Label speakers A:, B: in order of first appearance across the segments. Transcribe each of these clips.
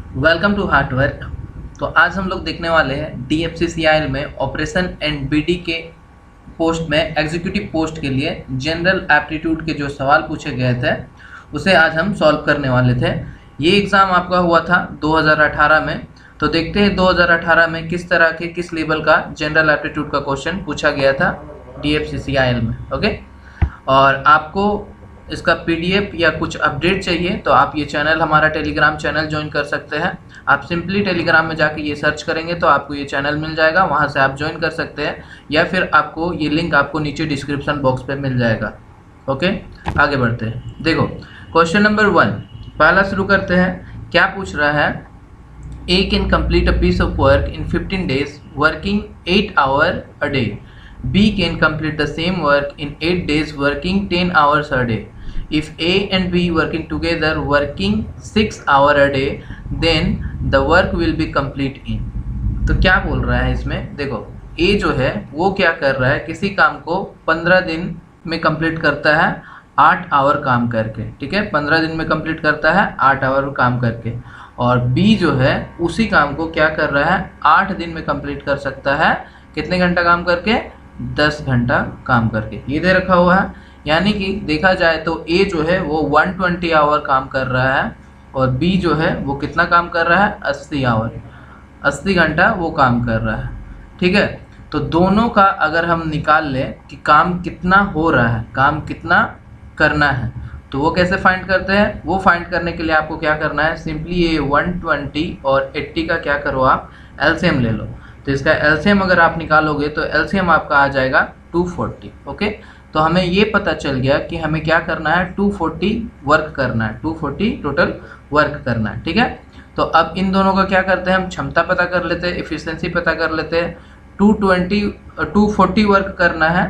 A: Welcome to hard work. तो आज हम लोग देखने वाले हैं DFCCIL में ऑपरेशन एंड BD के पोस्ट में एग्जीक्यूटिव पोस्ट के लिए जनरल एप्टीट्यूड के जो सवाल पूछे गए थे उसे आज हम सॉल्व करने वाले थे। ये एग्ज़ाम आपका हुआ था 2018 में। तो देखते हैं 2018 में किस तरह के किस लेवल का जनरल एप्टीट्यूड का क्वेश्चन पूछा गया था DFCCIL में। ओके, और आपको इसका PDF या कुछ अपडेट चाहिए तो आप ये चैनल, हमारा टेलीग्राम चैनल ज्वाइन कर सकते हैं। आप सिंपली टेलीग्राम में जाके ये सर्च करेंगे तो आपको ये चैनल मिल जाएगा, वहाँ से आप ज्वाइन कर सकते हैं, या फिर आपको ये लिंक आपको नीचे डिस्क्रिप्शन बॉक्स पे मिल जाएगा। ओके, आगे बढ़ते हैं। देखो क्वेश्चन नंबर 1 पहला शुरू करते हैं। क्या पूछ रहा है? A can complete a piece of work in 15 days working 8 hours a day. B can complete the same work in 8 days working 10 hours a day. If A and B working together working 6 hours a day, then the work will be complete in. तो क्या बोल रहा है इसमें? देखो A जो है वो क्या कर रहा है, किसी काम को 15 दिन में कंप्लीट करता है 8 आवर काम करके। ठीक है, 15 दिन में कंप्लीट करता है 8 आवर काम करके। और B जो है उसी काम को क्या कर रहा है, 8 दिन में कंप्लीट कर सकता है। कितने घंटा काम करके? 10 घंटा काम करके। ये दे रखा हुआ है, यानी कि देखा जाए तो A जो है वो 120 आवर काम कर रहा है और B जो है वो कितना काम कर रहा है, 80 आवर, 80 घंटा वो काम कर रहा है। ठीक है, तो दोनों का अगर हम निकाल लें कि काम कितना हो रहा है, काम कितना करना है, तो वो कैसे फाइंड करते हैं? वो फाइंड करने के लिए आपको क्या करना है, सिंपली ये 120 और 80 का क्या करो, आप एलसीएम ले लो। तो इसका एलसीएम अगर आप निकालोगे तो एलसीएम आपका आ जाएगा 240। ओके, तो हमें ये पता चल गया कि हमें क्या करना है, 240 वर्क करना है, 240 टोटल वर्क करना है। ठीक है, तो अब इन दोनों का क्या करते हैं, हम क्षमता पता कर लेते हैं, एफिशिएंसी पता कर लेते हैं। 240 वर्क करना है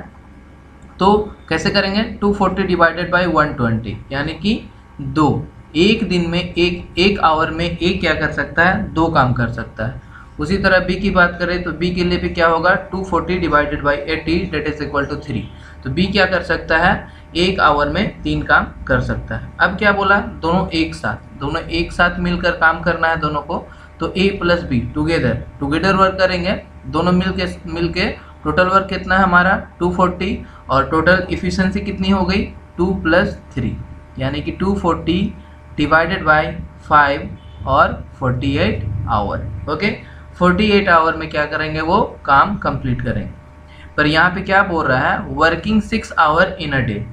A: तो कैसे करेंगे, 240 डिवाइडेड बाई 120, यानी कि 2। एक दिन में एक आवर में एक क्या कर सकता है, 2 काम कर सकता है। उसी तरह B की बात करें तो B के लिए भी क्या होगा, 240 divided by 80 that is equal to 3। तो B क्या कर सकता है, एक आवर में 3 काम कर सकता है। अब क्या बोला, दोनों एक साथ मिलकर काम करना है दोनों को। तो A plus B together work करेंगे, दोनों मिलके टोटल वर्क कितना है हमारा, 240, और टोटल इफिशिएंसी कितनी हो गई, 2 + 3, यानी कि 240 डिवाइडेड बाई 5 और 48 आवर। ओके, 48 आवर में क्या करेंगे, वो काम कंप्लीट करेंगे। पर यहाँ पे क्या बोल रहा है, working 6 hour in a day.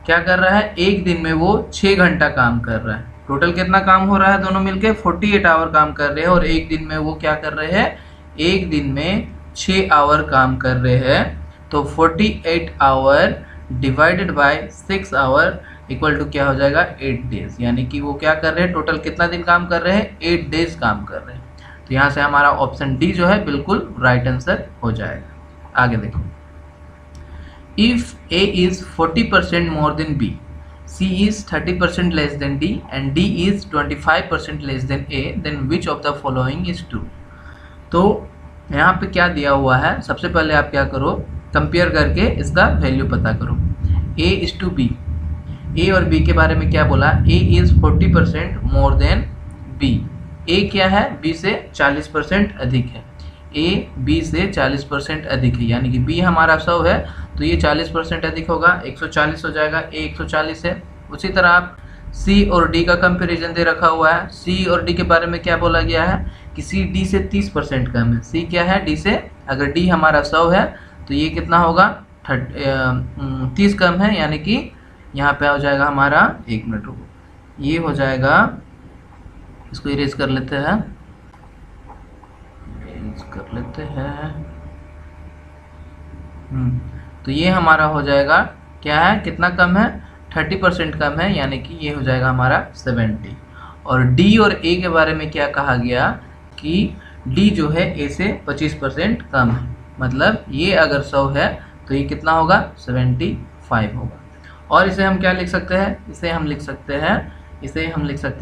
A: क्या कर रहा है, एक दिन में वो 6 घंटा काम कर रहा है। टोटल कितना काम हो रहा है, दोनों मिलके 48 आवर काम कर रहे हैं, और एक दिन में वो क्या कर रहे हैं, एक दिन में 6 आवर काम कर रहे हैं। तो 48 hour divided by 6 hour equal to क्या हो जाएगा, 8 डेज, यानी कि वो क्या कर रहे हैं, टोटल कितना दिन काम कर रहे हैं, 8 डेज काम कर रहे हैं। तो यहाँ से हमारा ऑप्शन डी जो है बिल्कुल राइट आंसर हो जाएगा। आगे देखो, if A is 40% more than B, C is 30% less than D and D is 25% less than A, then which of the following is true? तो यहाँ पे क्या दिया हुआ है, सबसे पहले आप क्या करो, कंपेयर करके इसका वैल्यू पता करो। A is to B, A और B के बारे में क्या बोला, A is 40% more than B। A क्या है, B से 40% अधिक है। A B से 40% अधिक है, यानी कि B हमारा 100 है तो ये 40% अधिक होगा, 140 हो जाएगा। A 140 है। उसी तरह आप C और D का कंपैरिजन दे रखा हुआ है। C और D के बारे में क्या बोला गया है कि C D से 30% कम है। C क्या है, D से, अगर D हमारा 100 है तो ये कितना होगा, 30 कम है, यानी कि यहाँ पे हो जाएगा हमारा, 1 मिनट रुको, ये हो जाएगा, इसको इरेज कर लेते हैं, तो ये हमारा हो जाएगा, क्या है, कितना कम है, 30% कम है, यानी कि ये हो जाएगा हमारा 70। और D और A के बारे में क्या कहा गया कि D जो है A से 25% कम है, मतलब ये अगर 100 है तो ये कितना होगा, 75 होगा। और इसे हम क्या लिख सकते हैं, इसे हम लिख सकते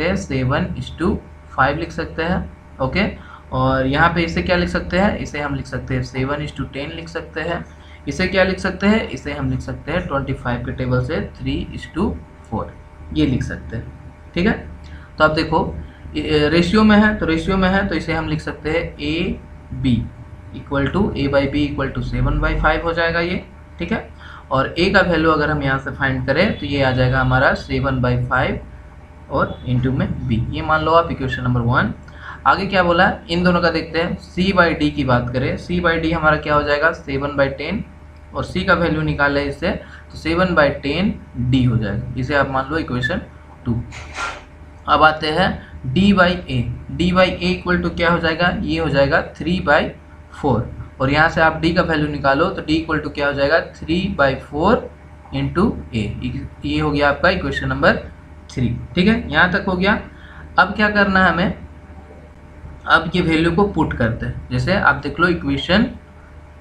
A: हैं 7:5 लिख सकते हैं। ओके, और यहाँ पे इसे क्या लिख सकते हैं, इसे हम लिख सकते हैं 7:10 लिख सकते हैं। इसे क्या लिख सकते हैं, इसे हम लिख सकते हैं 25 के टेबल से 3:4 ये लिख सकते हैं। ठीक है, तो अब देखो रेशियो में है तो रेशियो में है तो इसे हम लिख सकते हैं A B equal to A by B equal to 7/5 हो जाएगा ये, ठीक है। और ए का वैल्यू अगर हम यहाँ से फाइंड करें तो ये आ जाएगा हमारा 7/5 और इंटू में बी, ये मान लो आप इक्वेशन नंबर 1। आगे क्या बोला इन दोनों का देखते हैं। सी बाई डी की बात करें, सी बाई डी हमारा क्या हो जाएगा 7/10 और सी का वैल्यू निकाले इससे तो 7/10 डी हो जाएगा, इसे आप मान लो इक्वेशन 2। अब आते हैं D by A, D by A equal to क्या हो जाएगा, ये हो जाएगा 3/4 और यहाँ से आप डी का वैल्यू निकालो तो डी इक्वल टू क्या हो जाएगा 3/4 इंटू ए, ये हो गया आपका इक्वेशन नंबर 3, ठीक है। यहाँ तक हो गया। अब क्या करना है हमें, अब ये वैल्यू को पुट करते हैं। जैसे आप देख लो इक्वेशन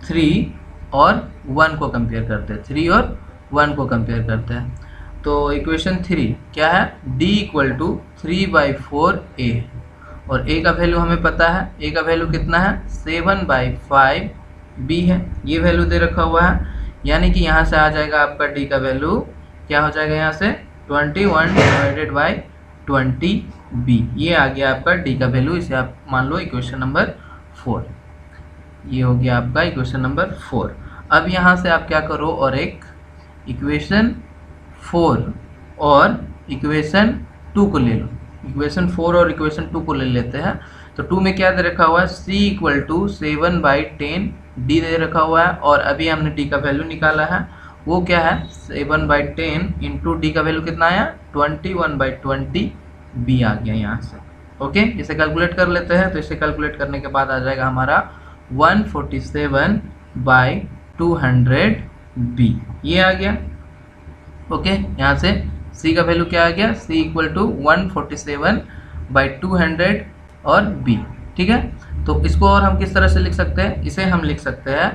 A: 3 और 1 को कंपेयर करते हैं, 3 और 1 को कंपेयर करते हैं। तो इक्वेशन 3 क्या है, d इक्वल टू 3/4 a और a का वैल्यू हमें पता है, a का वैल्यू कितना है 7/5 b है, ये वैल्यू दे रखा हुआ है। यानी कि यहाँ से आ जाएगा आपका d का वैल्यू क्या हो जाएगा यहाँ से 21/20b, ये आ गया आपका d का वैल्यू, इसे आप मान लो इक्वेशन नंबर 4, ये हो गया आपका इक्वेशन नंबर 4। अब यहाँ से आप क्या करो और एक इक्वेशन 4 और इक्वेशन 2 को ले लो, इक्वेशन 4 और इक्वेशन 2 को ले लेते हैं। तो 2 में क्या दे रखा हुआ है c इक्वल टू 7/10 d दे रखा हुआ है और अभी हमने d का वैल्यू निकाला है, वो क्या है 7/10 इंटू डी का वैल्यू कितना आया 21/20 b आ गया यहाँ से। ओके, इसे कैलकुलेट कर लेते हैं। तो इसे कैलकुलेट करने के बाद आ जाएगा हमारा 147/200 b, ये आ गया। ओके, यहाँ से c का वैल्यू क्या आ गया c इक्वल टू 147/200 और b, ठीक है। तो इसको और हम किस तरह से लिख सकते हैं, इसे हम लिख सकते हैं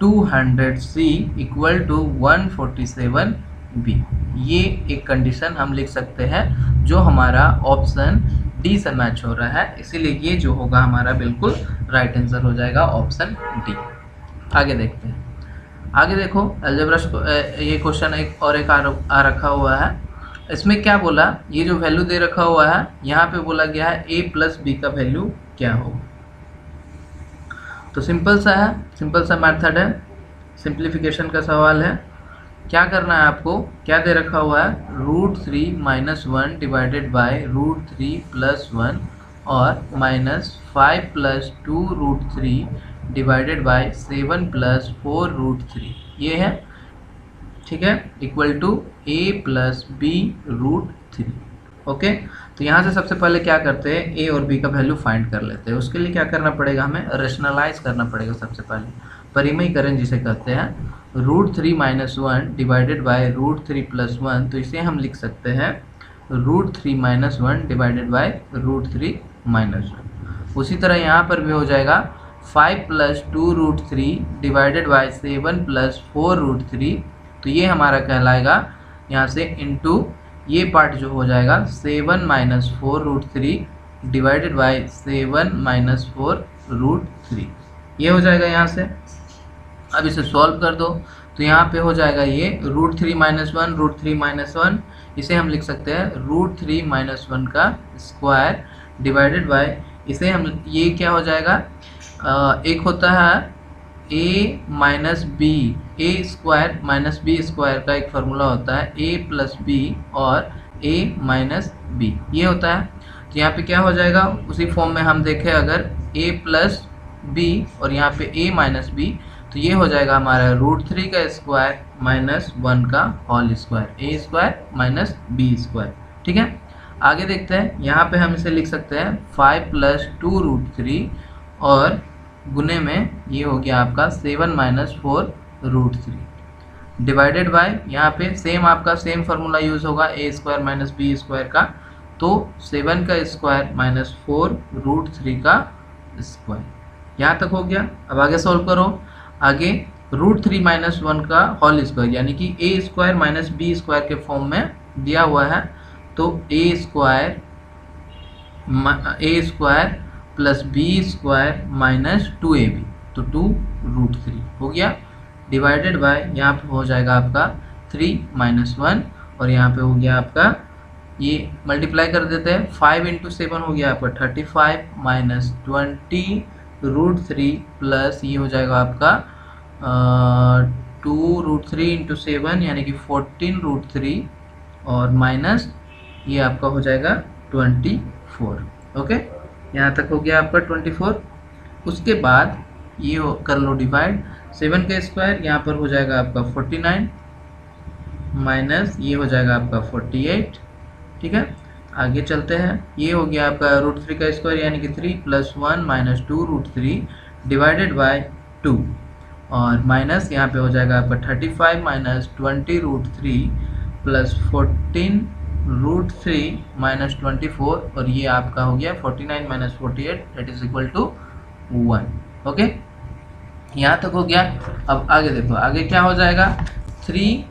A: 200c इक्वल टू 147b, ये एक कंडीशन हम लिख सकते हैं जो हमारा ऑप्शन डी से मैच हो रहा है, इसीलिए ये जो होगा हमारा बिल्कुल राइट आंसर हो जाएगा ऑप्शन डी। आगे देखते हैं। आगे देखो अलजेब्रा ये क्वेश्चन एक आ रखा हुआ है। इसमें क्या बोला, ये जो वैल्यू दे रखा हुआ है यहाँ पे बोला गया है a प्लस बी का वैल्यू क्या होगा। तो सिंपल सा है, सिंपल सा मेथड है, सिंप्लीफिकेशन का सवाल है। क्या करना है आपको, क्या दे रखा हुआ है √3 - 1 डिवाइडेड बाय √3 + 1 और -5 + 2√3 डिवाइडेड बाय 7 + 4√3, ये है, ठीक है, equal to a + b √3। Okay, तो यहाँ से सबसे पहले क्या करते हैं a और b का वैल्यू फाइंड कर लेते हैं। उसके लिए क्या करना पड़ेगा, हमें रेशनलाइज करना पड़ेगा। सबसे पहले परिमयीकरण जिसे कहते हैं, √3 - 1 डिवाइडेड बाय √3 + 1, तो इसे हम लिख सकते हैं √3 - 1 डिवाइडेड बाय √3 - 1। उसी तरह यहाँ पर भी हो जाएगा 5 + 2√3 डिवाइडेड बाय 7 + 4√3, तो ये हमारा कहलाएगा यहाँ से इंटू ये पार्ट जो हो जाएगा 7 - 4√3 डिवाइडेड बाय 7 - 4√3, ये हो जाएगा यहाँ से। अब इसे सॉल्व कर दो तो यहाँ पे हो जाएगा ये √3 - 1 √3 - 1, इसे हम लिख सकते हैं √3 - 1 का स्क्वायर डिवाइडेड बाय, इसे हम ये क्या हो जाएगा एक होता है a - b, a square - b square का एक फार्मूला होता है a + b और a - b, ये होता है। तो यहाँ पे क्या हो जाएगा, उसी फॉर्म में हम देखें अगर a + b और यहाँ पे a - b, तो ये हो जाएगा हमारा √3 का स्क्वायर -1 का whole square, a square - b square, ठीक है। आगे देखते हैं, यहाँ पे हम इसे लिख सकते हैं 5 + 2√3 और गुने में ये हो गया आपका 7 - 4√3 डिवाइडेड बाय, यहाँ पे सेम आपका सेम फार्मूला यूज़ होगा a स्क्वायर - b स्क्वायर का, तो 7 का स्क्वायर - 4√3 का स्क्वायर, यहाँ तक हो गया। अब आगे सॉल्व करो। आगे √3 - 1 का होल स्क्वायर यानी कि a स्क्वायर - b स्क्वायर के फॉर्म में दिया हुआ है, तो a square + b square -2ab, तो 2√3 हो गया डिवाइडेड बाय, यहाँ पे हो जाएगा आपका 3 - 1 और यहाँ पे हो गया आपका ये मल्टीप्लाई कर देते हैं, 5 इंटू 7 हो गया आपका 35 माइनस 20√3 प्लस ये हो जाएगा आपका 2√3 इंटू 7 यानी कि 14√3 और माइनस ये आपका हो जाएगा 24। ओके, यहाँ तक हो गया आपका 24। उसके बाद ये कर लो डिवाइड, 7 का स्क्वायर यहाँ पर हो जाएगा आपका 49 माइनस ये हो जाएगा आपका 48। ठीक है, आगे चलते हैं। ये हो गया आपका √3 का स्क्वायर यानी कि 3 प्लस 1 माइनस 2√3 डिवाइडेड बाय 2 और माइनस यहाँ पे हो जाएगा आपका 35 माइनस 20√3 प्लस 14√3 माइनस 24 और ये आपका हो गया 49 minus 48 that is equal to 1। Okay, यहाँ तक हो गया। अब आगे देखो, आगे क्या हो जाएगा, 3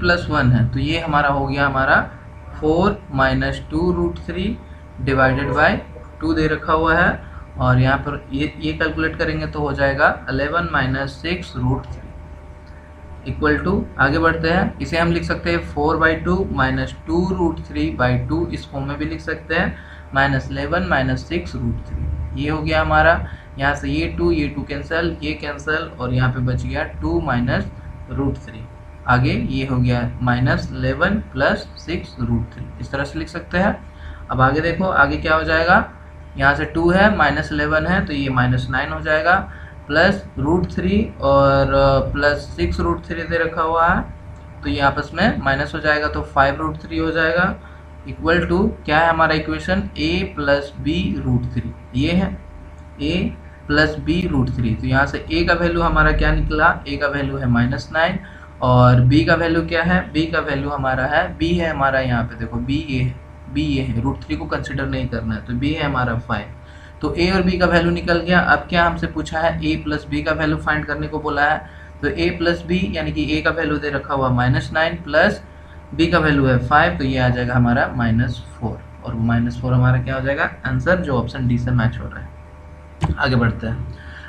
A: प्लस 1 है तो ये हमारा हो गया हमारा 4 माइनस 2√3 डिवाइडेड बाय 2 दे रखा हुआ है और यहाँ पर ये कैलकुलेट करेंगे तो हो जाएगा 11 माइनस 6√3 इक्वल टू, आगे बढ़ते हैं, इसे हम लिख सकते हैं 4/2 माइनस 2√3/2 इस फॉर्म में भी लिख सकते हैं, माइनस 11 माइनस 6√3। ये हो गया हमारा, यहाँ से ये 2 कैंसिल, ये कैंसिल और यहाँ पे बच गया 2 माइनस √3। आगे ये हो गया माइनस 11 प्लस 6√3, इस तरह से लिख सकते हैं। अब आगे देखो, आगे क्या हो जाएगा, यहाँ से 2 है माइनस 11 है तो ये माइनस 9 हो जाएगा प्लस √3 और प्लस 6√3 दे रखा हुआ है तो ये आपस में माइनस हो जाएगा तो 5√3 हो जाएगा इक्वल टू, क्या है हमारा इक्वेशन, a प्लस b√3। ये है a प्लस b√3 तो यहाँ से a का वैल्यू हमारा क्या निकला, a का वैल्यू है -9 और b का वैल्यू क्या है, b का वैल्यू हमारा है, b है हमारा यहाँ पे देखो b ये है, √3 को कंसिडर नहीं करना है तो b है हमारा 5। तो a और b का वैल्यू निकल गया। अब क्या हमसे पूछा है, a प्लस b का वैल्यू फाइंड करने को बोला है तो a प्लस b यानी कि a का वैल्यू दे रखा हुआ -9 प्लस b का वैल्यू है 5 तो ये आ जाएगा हमारा -4 और -4 हमारा क्या हो जाएगा आंसर, जो ऑप्शन डी से मैच हो रहा है। आगे बढ़ते हैं,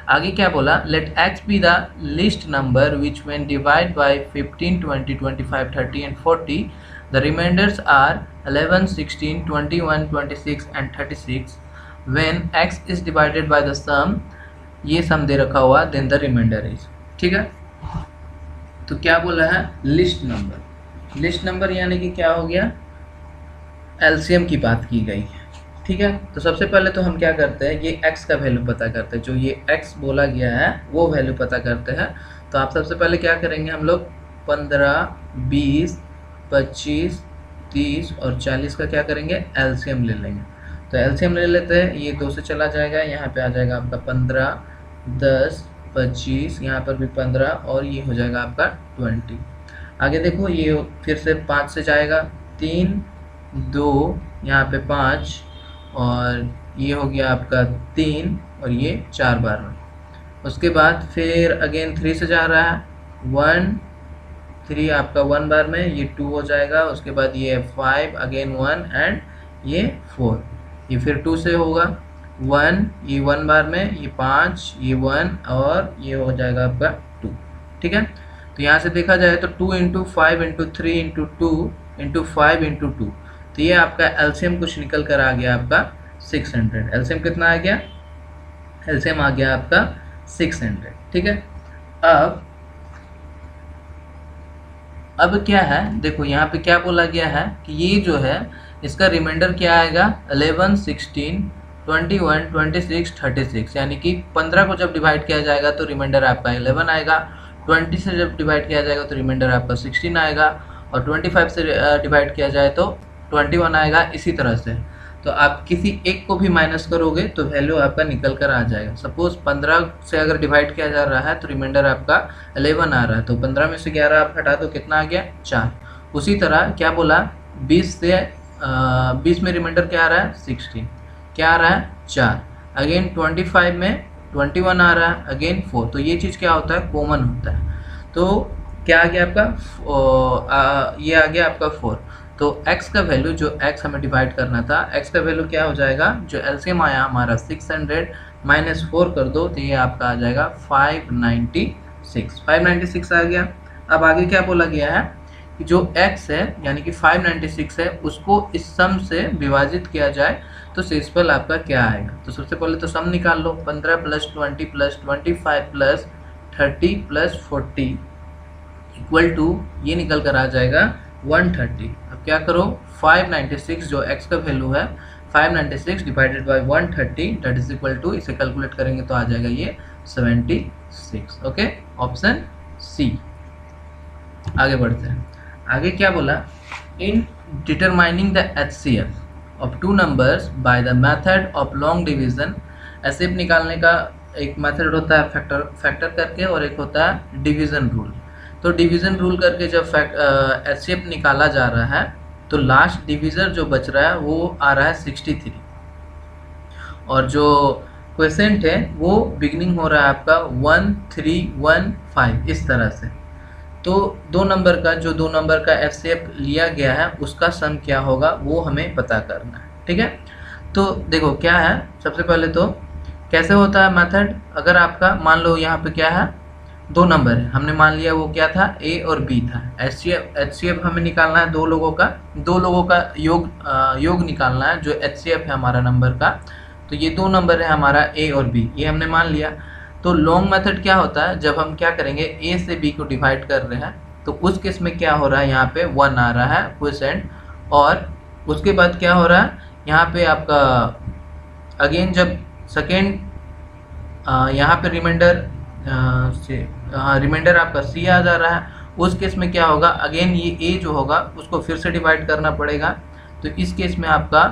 A: आगे क्या बोला, let x be the least number which when divide by 15, 20, 25, 30 and 40 the reminders are 11, 16, 21, 26 and 36 when x is divided by the sum, ये सम दे रखा हुआ then the remainder is। ठीक है, तो क्या बोला है, लिस्ट नंबर, लिस्ट नंबर यानी कि क्या हो गया, एलसीएम की बात की गई है। ठीक है, तो सबसे पहले तो हम क्या करते हैं, ये x का वैल्यू पता करते हैं, जो ये x बोला गया है वो वैल्यू पता करते हैं। तो आप सबसे पहले क्या करेंगे, हम लोग 15, 20, 25, 30 और 40 का क्या करेंगे, एलसीएम ले लेंगे। तो एलसीएम ले लेते हैं, ये 2 से चला जाएगा, यहाँ पे आ जाएगा आपका 15, 10, 25, यहाँ पर भी 15 और ये हो जाएगा आपका 20। आगे देखो, ये फिर से 5 से जाएगा, 3, 2, यहाँ पे 5 और ये हो गया आपका 3 और ये 4 बार में। उसके बाद फिर अगेन 3 से जा रहा है, 1, 3 आपका 1 बार में, ये 2 हो जाएगा। उसके बाद ये 5 अगेन 1 एंड ये 4, ये फिर 2 से होगा 1, ये 1 बार में, ये 5, ये 1 और ये हो जाएगा आपका 2। ठीक है, तो यहाँ से देखा जाए तो 2 into 5 into 3 into 2 into 5 into 2, तो ये आपका एलसीएम कुछ निकल कर आ गया आपका 600। एलसीएम कितना आ गया, एलसीएम आ गया आपका 600। ठीक है, अब क्या है, देखो यहाँ पे क्या बोला गया है कि ये जो है इसका रिमाइंडर क्या आएगा, 11, 16, 21, 26, 36, यानी कि 15 को जब डिवाइड किया जाएगा तो रिमाइंडर आपका 11 आएगा, 20 से जब डिवाइड किया जाएगा तो रिमाइंडर आपका 16 आएगा और 25 से डिवाइड किया जाए तो 21 आएगा। इसी तरह से तो आप किसी एक को भी माइनस करोगे तो वैल्यू आपका निकल कर आ जाएगा। सपोज 15 से अगर डिवाइड किया जा रहा है तो रिमाइंडर आपका 11 आ रहा है, तो 15 में से 11 आप हटा दो, कितना आ गया, 4। उसी तरह क्या बोला, 20 से 20 में रिमाइंडर क्या आ रहा है, 16, क्या आ रहा है, 4। अगेन 25 में 21 आ रहा है, अगेन 4। तो ये चीज़ क्या होता है, कॉमन होता है। तो क्या आ गया आपका, ये आ गया आपका 4। तो x का वैल्यू, जो x हमें डिवाइड करना था, x का वैल्यू क्या हो जाएगा, जो एलसीएम आया हमारा 600 माइनस 4 कर दो तो ये आपका आ जाएगा 596 आ गया। अब आगे क्या बोला गया है कि जो x है यानी कि 596 है उसको इस सम से विभाजित किया जाए तो शेषफल आपका क्या आएगा। तो सबसे पहले तो सम निकाल लो, 15 + 20 + 25 + 30 + 40 इक्वल टू ये निकल कर आ जाएगा 130। अब क्या करो, 596 जो x का वैल्यू है 596 divided by 130 that is equal to, इसे कैलकुलेट करेंगे तो आ जाएगा ये 76। Okay, option C. आगे बढ़ते हैं। आगे क्या बोला, in determining the HCF of two numbers by the method of long division. HCF निकालने का एक मेथड होता है फैक्टर करके और एक होता है डिवीजन रूल। तो डिवीजन रूल करके जब HCF निकाला जा रहा है तो लास्ट डिविजर जो बच रहा है वो आ रहा है 63 और जो क्वेसेंट है वो बिगिनिंग हो रहा है आपका 1315 इस तरह से। तो दो नंबर का HCF लिया गया है उसका सम क्या होगा वो हमें पता करना है। ठीक है, तो देखो क्या है, सबसे पहले तो कैसे होता है मेथड। अगर आपका मान लो यहाँ पे क्या है, दो नंबर है, हमने मान लिया वो क्या था, A और B था। HCF हमें निकालना है दो लोगों का योग निकालना है जो HCF है हमारा नंबर का। तो ये दो नंबर है हमारा A और B, ये हमने मान लिया। तो लॉन्ग मेथड क्या होता है, जब हम क्या करेंगे A से B को डिवाइड कर रहे हैं तो उस केस में क्या हो रहा है, यहाँ पे 1 आ रहा है क्वोशेंट, और उसके बाद क्या हो रहा है यहाँ पे आपका अगेन जब सेकेंड यहाँ पे रिमाइंडर आपका C आ जा रहा है, उस केस में क्या होगा, अगेन ये A जो होगा उसको फिर से डिवाइड करना पड़ेगा। तो इस केस में आपका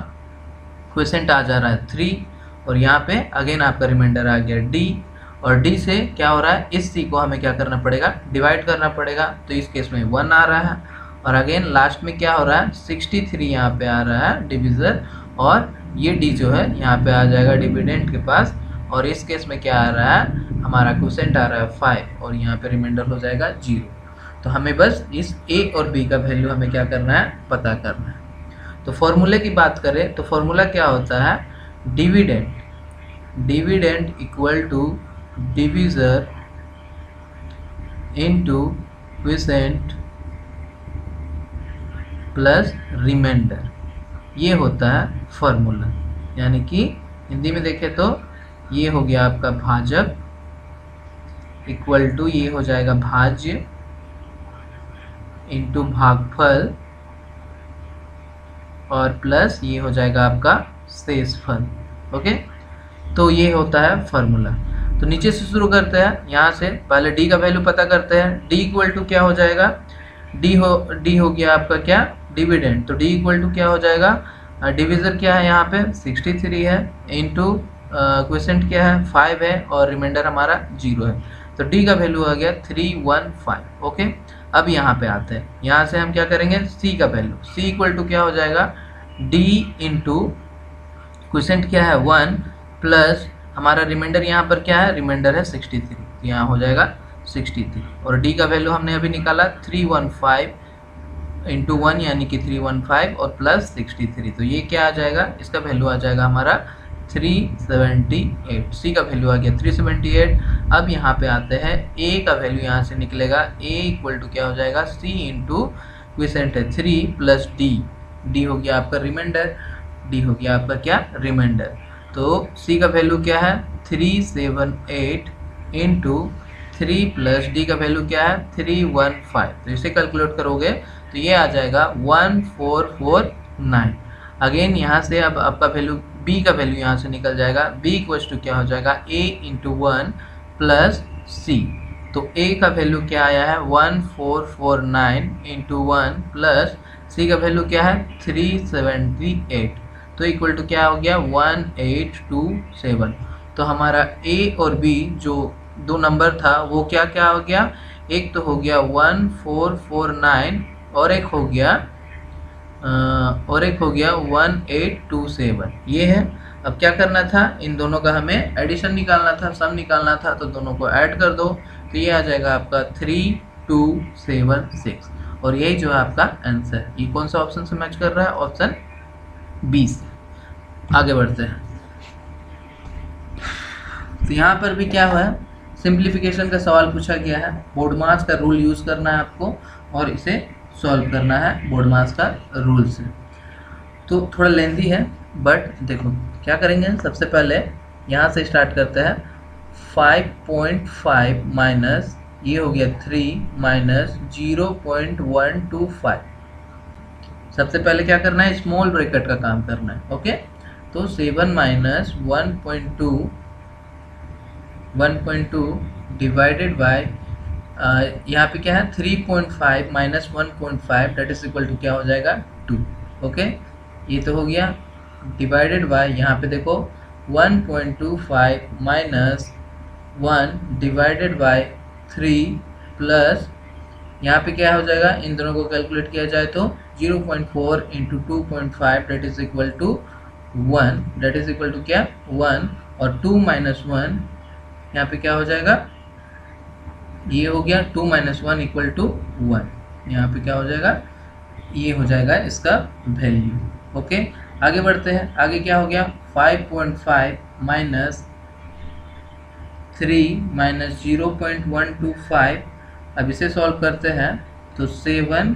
A: क्वोशेंट आ जा रहा है 3 और यहाँ पे अगेन आपका रिमाइंडर आ गया D, और D से क्या हो रहा है, इस C को हमें क्या करना पड़ेगा, डिवाइड करना पड़ेगा। तो इस केस में 1 आ रहा है और अगेन लास्ट में क्या हो रहा है 63 यहाँ पे आ रहा है डिविजर, और ये D जो है यहाँ पे आ जाएगा डिविडेंड के पास, और इस केस में क्या आ रहा है हमारा क्वोशेंट आ रहा है 5 और यहाँ पे रिमाइंडर हो जाएगा 0। तो हमें बस इस A और B का वैल्यू हमें क्या करना है, पता करना है। तो फॉर्मूले की बात करें तो फॉर्मूला क्या होता है, dividend equal to divisor into quotient plus reminder, ये होता है फॉर्मूला। यानी कि हिंदी में देखें तो ये हो गया आपका भाजक इक्वल टू ये हो जाएगा भाज्य इनटू भागफल और प्लस ये हो जाएगा आपका शेषफल। ओके, तो ये होता है फॉर्मूला। तो नीचे से शुरू करते हैं, यहाँ से पहले D का वैल्यू पता करते हैं। D इक्वल टू क्या हो जाएगा, D हो गया आपका क्या, डिविडेंड। तो D इक्वल टू क्या हो जाएगा, डिविजर क्या है यहाँ पे 63 है, इनटू क्वोशेंट क्या है 5 है और रिमाइंडर हमारा 0 है। तो D का वैल्यू आ गया 315। ओके, अब यहाँ पे आते हैं, यहाँ से हम क्या करेंगे C का वैल्यू, C इक्वल टू क्या हो जाएगा D इंटू क्वोशेंट क्या है 1 प्लस हमारा रिमाइंडर यहाँ पर क्या है, रिमाइंडर है 63, तो यहाँ हो जाएगा 63, और D का वैल्यू हमने अभी निकाला 315 इंटू 1 यानी कि 315 और प्लस 63, तो ये क्या आ जाएगा, इसका वैल्यू आ जाएगा हमारा 378। C का वैल्यू आ गया 378। अब यहाँ पे आते हैं A का वैल्यू यहाँ से निकलेगा, A इक्वल टू क्या हो जाएगा C इंटू क्वोशेंट है 3 प्लस D, D हो गया आपका रिमाइंडर, D हो गया आपका क्या रिमाइंडर। तो C का वैल्यू क्या है 378 इंटू 3 प्लस D का वैल्यू क्या है 315। तो इसे कैलकुलेट करोगे तो ये आ जाएगा 1449। अगेन यहाँ से अब आपका वैल्यू B का वैल्यू यहाँ से निकल जाएगा, B इक्वल टू क्या हो जाएगा A इंटू 1 प्लस C। तो A का वैल्यू क्या आया है 1449 इंटू 1 प्लस C का वैल्यू क्या है 378, तो इक्वल टू क्या हो गया 1827। तो हमारा A और B जो दो नंबर था वो क्या क्या हो गया, एक तो हो गया 1449 और एक हो गया 1827, ये है। अब क्या करना था, इन दोनों का हमें एडिशन निकालना था, सम निकालना था, तो दोनों को ऐड कर दो तो ये आ जाएगा आपका 3276, और यही जो है आपका आंसर। ये कौन सा ऑप्शन से मैच कर रहा है, ऑप्शन बी से। आगे बढ़ते हैं। तो यहाँ पर भी क्या हुआ है, सिंप्लीफिकेशन का सवाल पूछा गया है, बोर्ड मास का रूल यूज करना है आपको और इसे सॉल्व करना है बोर्ड मास का रूल से। तो थोड़ा लेंदी है बट देखो क्या करेंगे, सबसे पहले यहाँ से स्टार्ट करते हैं। 5.5 माइनस ये हो गया 3 माइनस 0.125। सबसे पहले क्या करना है, स्मॉल ब्रैकेट का काम करना है। ओके, तो 7 माइनस 1.2 डिवाइडेड बाय यहाँ पे क्या है 3.5 minus 1.5 that is equal to क्या हो जाएगा 2। ओके, ये तो हो गया डिवाइडेड बाय यहाँ पे देखो 1.25 माइनस 1 डिवाइडेड बाय 3 प्लस यहाँ पे क्या हो जाएगा, इन दोनों को कैलकुलेट किया जाए तो 0.4 into 2.5 that is equal to 1, that is equal to क्या 1, और 2 माइनस 1 यहाँ पे क्या हो जाएगा, ये हो गया 2 माइनस 1 इक्वल टू 1। यहाँ पे क्या हो जाएगा, ये हो जाएगा इसका वैल्यू। ओके, आगे बढ़ते हैं। आगे क्या हो गया 5.5 माइनस 3 माइनस 0.125। अब इसे सॉल्व करते हैं तो 7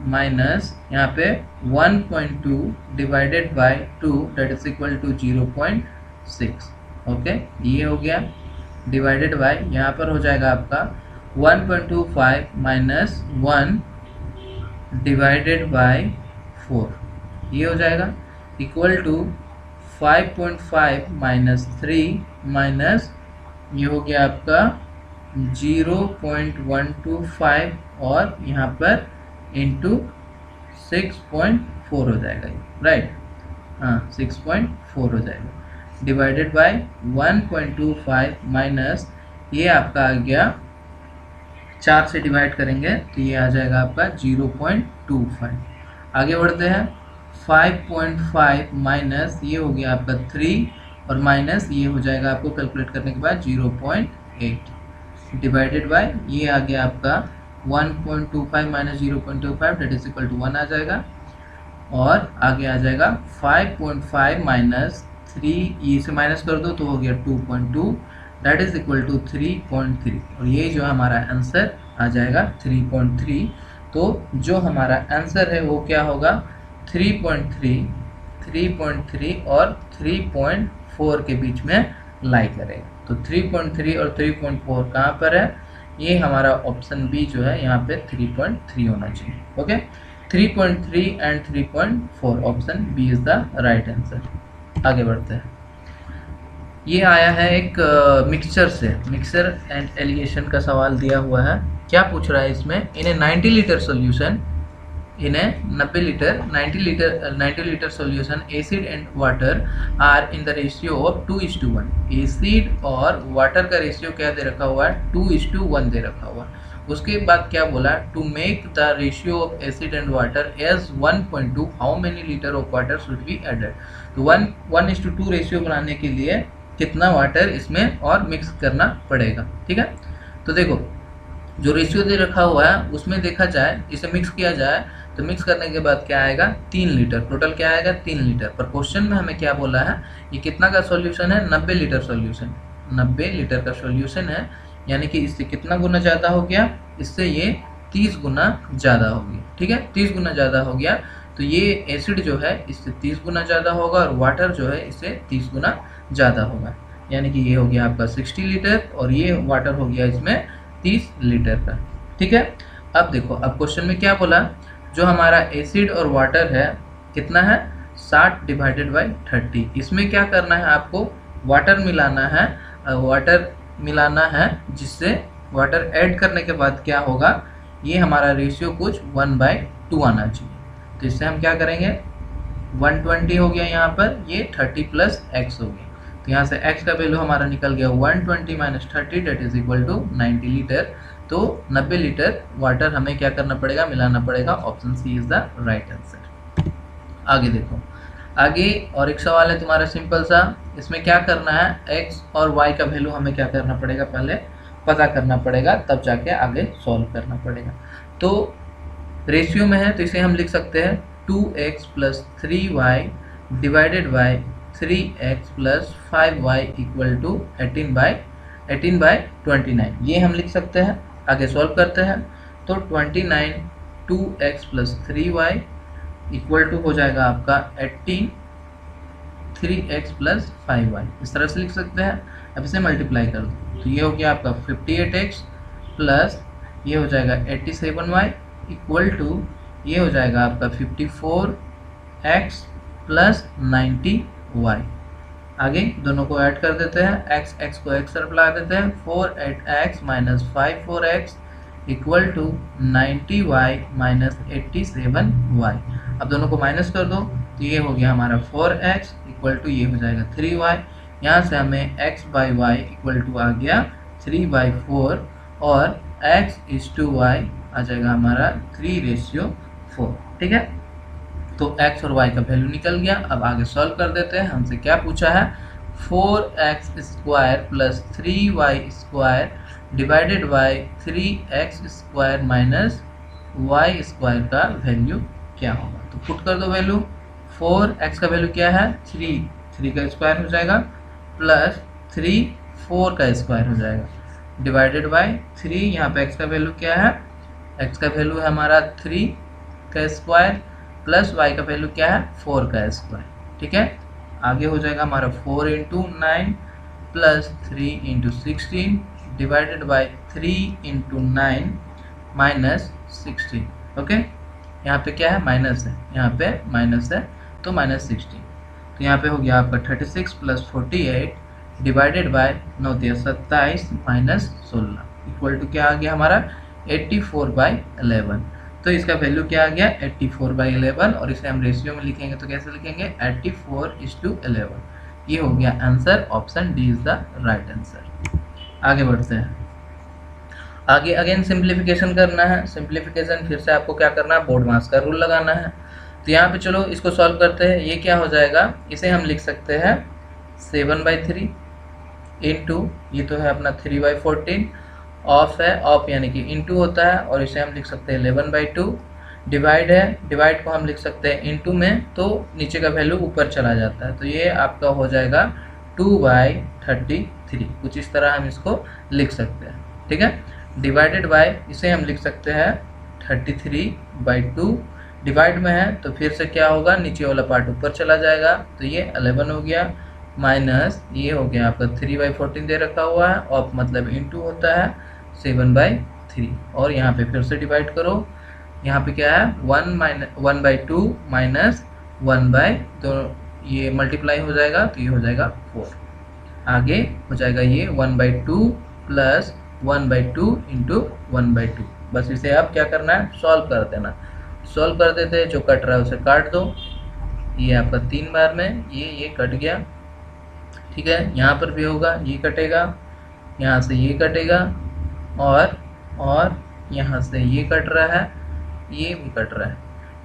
A: माइनस यहाँ पे 1.2 divided by 2 that is equal to 0.6। Okay, ये हो गया डिवाइडेड बाय यहाँ पर हो जाएगा आपका 1.25 माइनस 1 डिवाइडेड बाय 4, ये हो जाएगा इक्वल टू 5.5 माइनस 3 माइनस ये हो गया आपका 0.125 और यहाँ पर इंटू 6.4 हो जाएगा, राइट, हाँ 6.4 हो जाएगा डिवाइडेड बाय 1.25 माइनस ये आपका आ गया 4 से डिवाइड करेंगे तो ये आ जाएगा आपका 0.25। आगे बढ़ते हैं 5.5 माइनस ये हो गया आपका 3 और माइनस ये हो जाएगा आपको कैलकुलेट करने के बाद 0.8 डिवाइडेड बाय ये आ गया आपका 1.25 minus 0.25 that is equal to 1 आ जाएगा, और आगे आ जाएगा 5.5 माइनस 3 ये से माइनस कर दो तो हो गया 2.2 दैट इज इक्वल टू 3.3, और ये जो हमारा आंसर आ जाएगा 3.3। तो जो हमारा आंसर है वो क्या होगा 3.3 और 3.4 के बीच में लाई करेगा। तो 3.3 और 3.4 कहाँ पर है, ये हमारा ऑप्शन बी जो है यहाँ पे 3.3 होना चाहिए। Okay, 3.3 and 3.4 option B is the right answer. आगे बढ़ते हैं। ये आया है एक मिक्सचर से, मिक्सचर एंड एलिगेशन का सवाल दिया हुआ है। क्या पूछ रहा है इसमें, इन्हें 90 लीटर सॉल्यूशन, इन्हें 90 litre solution acid and water are in the ratio of 2:1। Acid और वाटर का रेशियो क्या दे रखा हुआ है 2:1 दे रखा हुआ है। उसके बाद क्या बोला, to make the ratio of acid and water as 1.2 how many litre of water should be added. तो 1:2 रेशियो बनाने के लिए कितना वाटर इसमें और मिक्स करना पड़ेगा। ठीक है, तो देखो जो रेशियो दे रखा हुआ है उसमें देखा जाए, इसे मिक्स किया जाए तो मिक्स करने के बाद क्या आएगा 3 लीटर, टोटल क्या आएगा 3 लीटर। पर क्वेश्चन में हमें क्या बोला है, ये कितना का सॉल्यूशन है 90 लीटर सॉल्यूशन, 90 लीटर का सॉल्यूशन है, यानी कि इससे कितना गुना ज़्यादा हो गया, इससे ये 30 गुना ज़्यादा हो गया। ठीक है, 30 गुना ज़्यादा हो गया, तो ये एसिड जो है इससे 30 गुना ज़्यादा होगा और वाटर जो है इससे 30 गुना ज़्यादा होगा, यानी कि ये हो गया आपका 60 लीटर और ये वाटर हो गया इसमें 30 लीटर का। ठीक है, अब देखो अब क्वेश्चन में क्या बोला, जो हमारा एसिड और वाटर है कितना है 60 डिवाइडेड बाई 30। इसमें क्या करना है आपको, वाटर मिलाना है जिससे वाटर ऐड करने के बाद क्या होगा, ये हमारा रेशियो कुछ 1/2 आना चाहिए। तो इससे हम क्या करेंगे 120 हो गया यहाँ पर, ये 30 प्लस x हो गया, तो यहाँ से x का वैल्यू हमारा निकल गया 120 minus 30 that is equal to 90 litre. तो 90 लीटर वाटर हमें क्या करना पड़ेगा, मिलाना पड़ेगा। Option C is the right answer. आगे देखो, आगे और एक सवाल है तुम्हारा सिंपल सा, इसमें क्या करना है x और y का वैल्यू हमें क्या करना पड़ेगा, पहले पता करना पड़ेगा, तब जाके आगे सॉल्व करना पड़ेगा। तो रेशियो में है तो इसे हम लिख सकते हैं 2x plus 3y divided by 3x plus 5y equal to 18/29, ये हम लिख सकते हैं। आगे सॉल्व करते हैं तो 29 2x plus 3y equal to हो जाएगा आपका 18 3x प्लस 5y। इस तरह से लिख सकते हैं। अब इसे मल्टीप्लाई कर दो तो ये हो गया आपका 58x प्लस ये हो जाएगा 87y इक्वल टू ये हो जाएगा आपका 54x प्लस 90y। आगे दोनों को ऐड कर देते हैं, x को x तरफ ला देते हैं, 4x minus 54x equal to 90y minus 87y। अब दोनों को माइनस कर दो तो ये हो गया हमारा 4x इक्वल टू ये हो जाएगा 3y। यहाँ से हमें x by y equal to आ गया 3/4 और x इज टू y आ जाएगा हमारा 3/4। ठीक है, तो x और y का वैल्यू निकल गया। अब आगे सॉल्व कर देते हैं। हमसे क्या पूछा है, 4x square plus 3y square divided by 3x square minus y square का वैल्यू क्या होगा। तो पुट कर दो वैल्यू। 4x का वैल्यू क्या है 3 का स्क्वायर हो जाएगा प्लस 4 का स्क्वायर हो जाएगा डिवाइडेड बाय 3। यहाँ पे x का वैल्यू क्या है, x का वैल्यू है हमारा 3 का स्क्वायर प्लस y का वैल्यू क्या है 4 का स्क्वायर। ठीक है, आगे हो जाएगा हमारा 4 into 9 plus 3 into 16 divided by 3 into 9 minus 16। Okay, यहाँ पे क्या है माइनस है, यहाँ पे माइनस है तो माइनस 16। तो यहाँ पे हो गया आपका 36 plus 48 divided by 9 27 minus 16 equal to क्या आ गया हमारा 84/11। तो इसका वैल्यू क्या आ गया 84/11 और इसे हम रेशियो में लिखेंगे तो कैसे लिखेंगे 84:11। ये हो गया answer, option D is the right answer. आगे बढ़ते हैं। आगे अगेन सिंप्लीफिकेशन करना है। सिंप्लीफिकेशन फिर से आपको क्या करना है, बोर्ड मास का रूल लगाना है। तो यहाँ पे चलो इसको सॉल्व करते हैं। ये क्या हो जाएगा, इसे हम लिख सकते हैं 7/3 इंटू ये तो है अपना 3/14 ऑफ है, ऑफ यानी कि इंटू होता है और इसे हम लिख सकते हैं 11/2। डिवाइड है, डिवाइड को हम लिख सकते हैं इंटू में तो नीचे का वैल्यू ऊपर चला जाता है। तो ये आपका हो जाएगा 2/33। कुछ इस तरह हम इसको लिख सकते हैं। ठीक है, डिवाइडेड बाय इसे हम लिख सकते हैं 33/2। डिवाइड में है तो फिर से क्या होगा, नीचे वाला पार्ट ऊपर चला जाएगा तो ये 11 हो गया माइनस ये हो गया आपका 3/14 दे रखा हुआ है, ऑफ मतलब इंटू होता है 7/3 और यहाँ पे फिर से डिवाइड करो। यहाँ पे क्या है 1/2 माइनस 1/2 ये मल्टीप्लाई हो जाएगा तो ये हो जाएगा 4। आगे हो जाएगा ये 1/2 प्लस 1/2 इंटू 1/2। बस इसे आप क्या करना है सॉल्व कर देना। सॉल्व कर देते हैं, जो कट रहा है उसे काट दो। ये आपका 3 बार में ये कट गया। ठीक है, यहाँ पर भी होगा, ये कटेगा, यहाँ से ये कटेगा और यहाँ से ये कट रहा है, ये भी कट रहा है।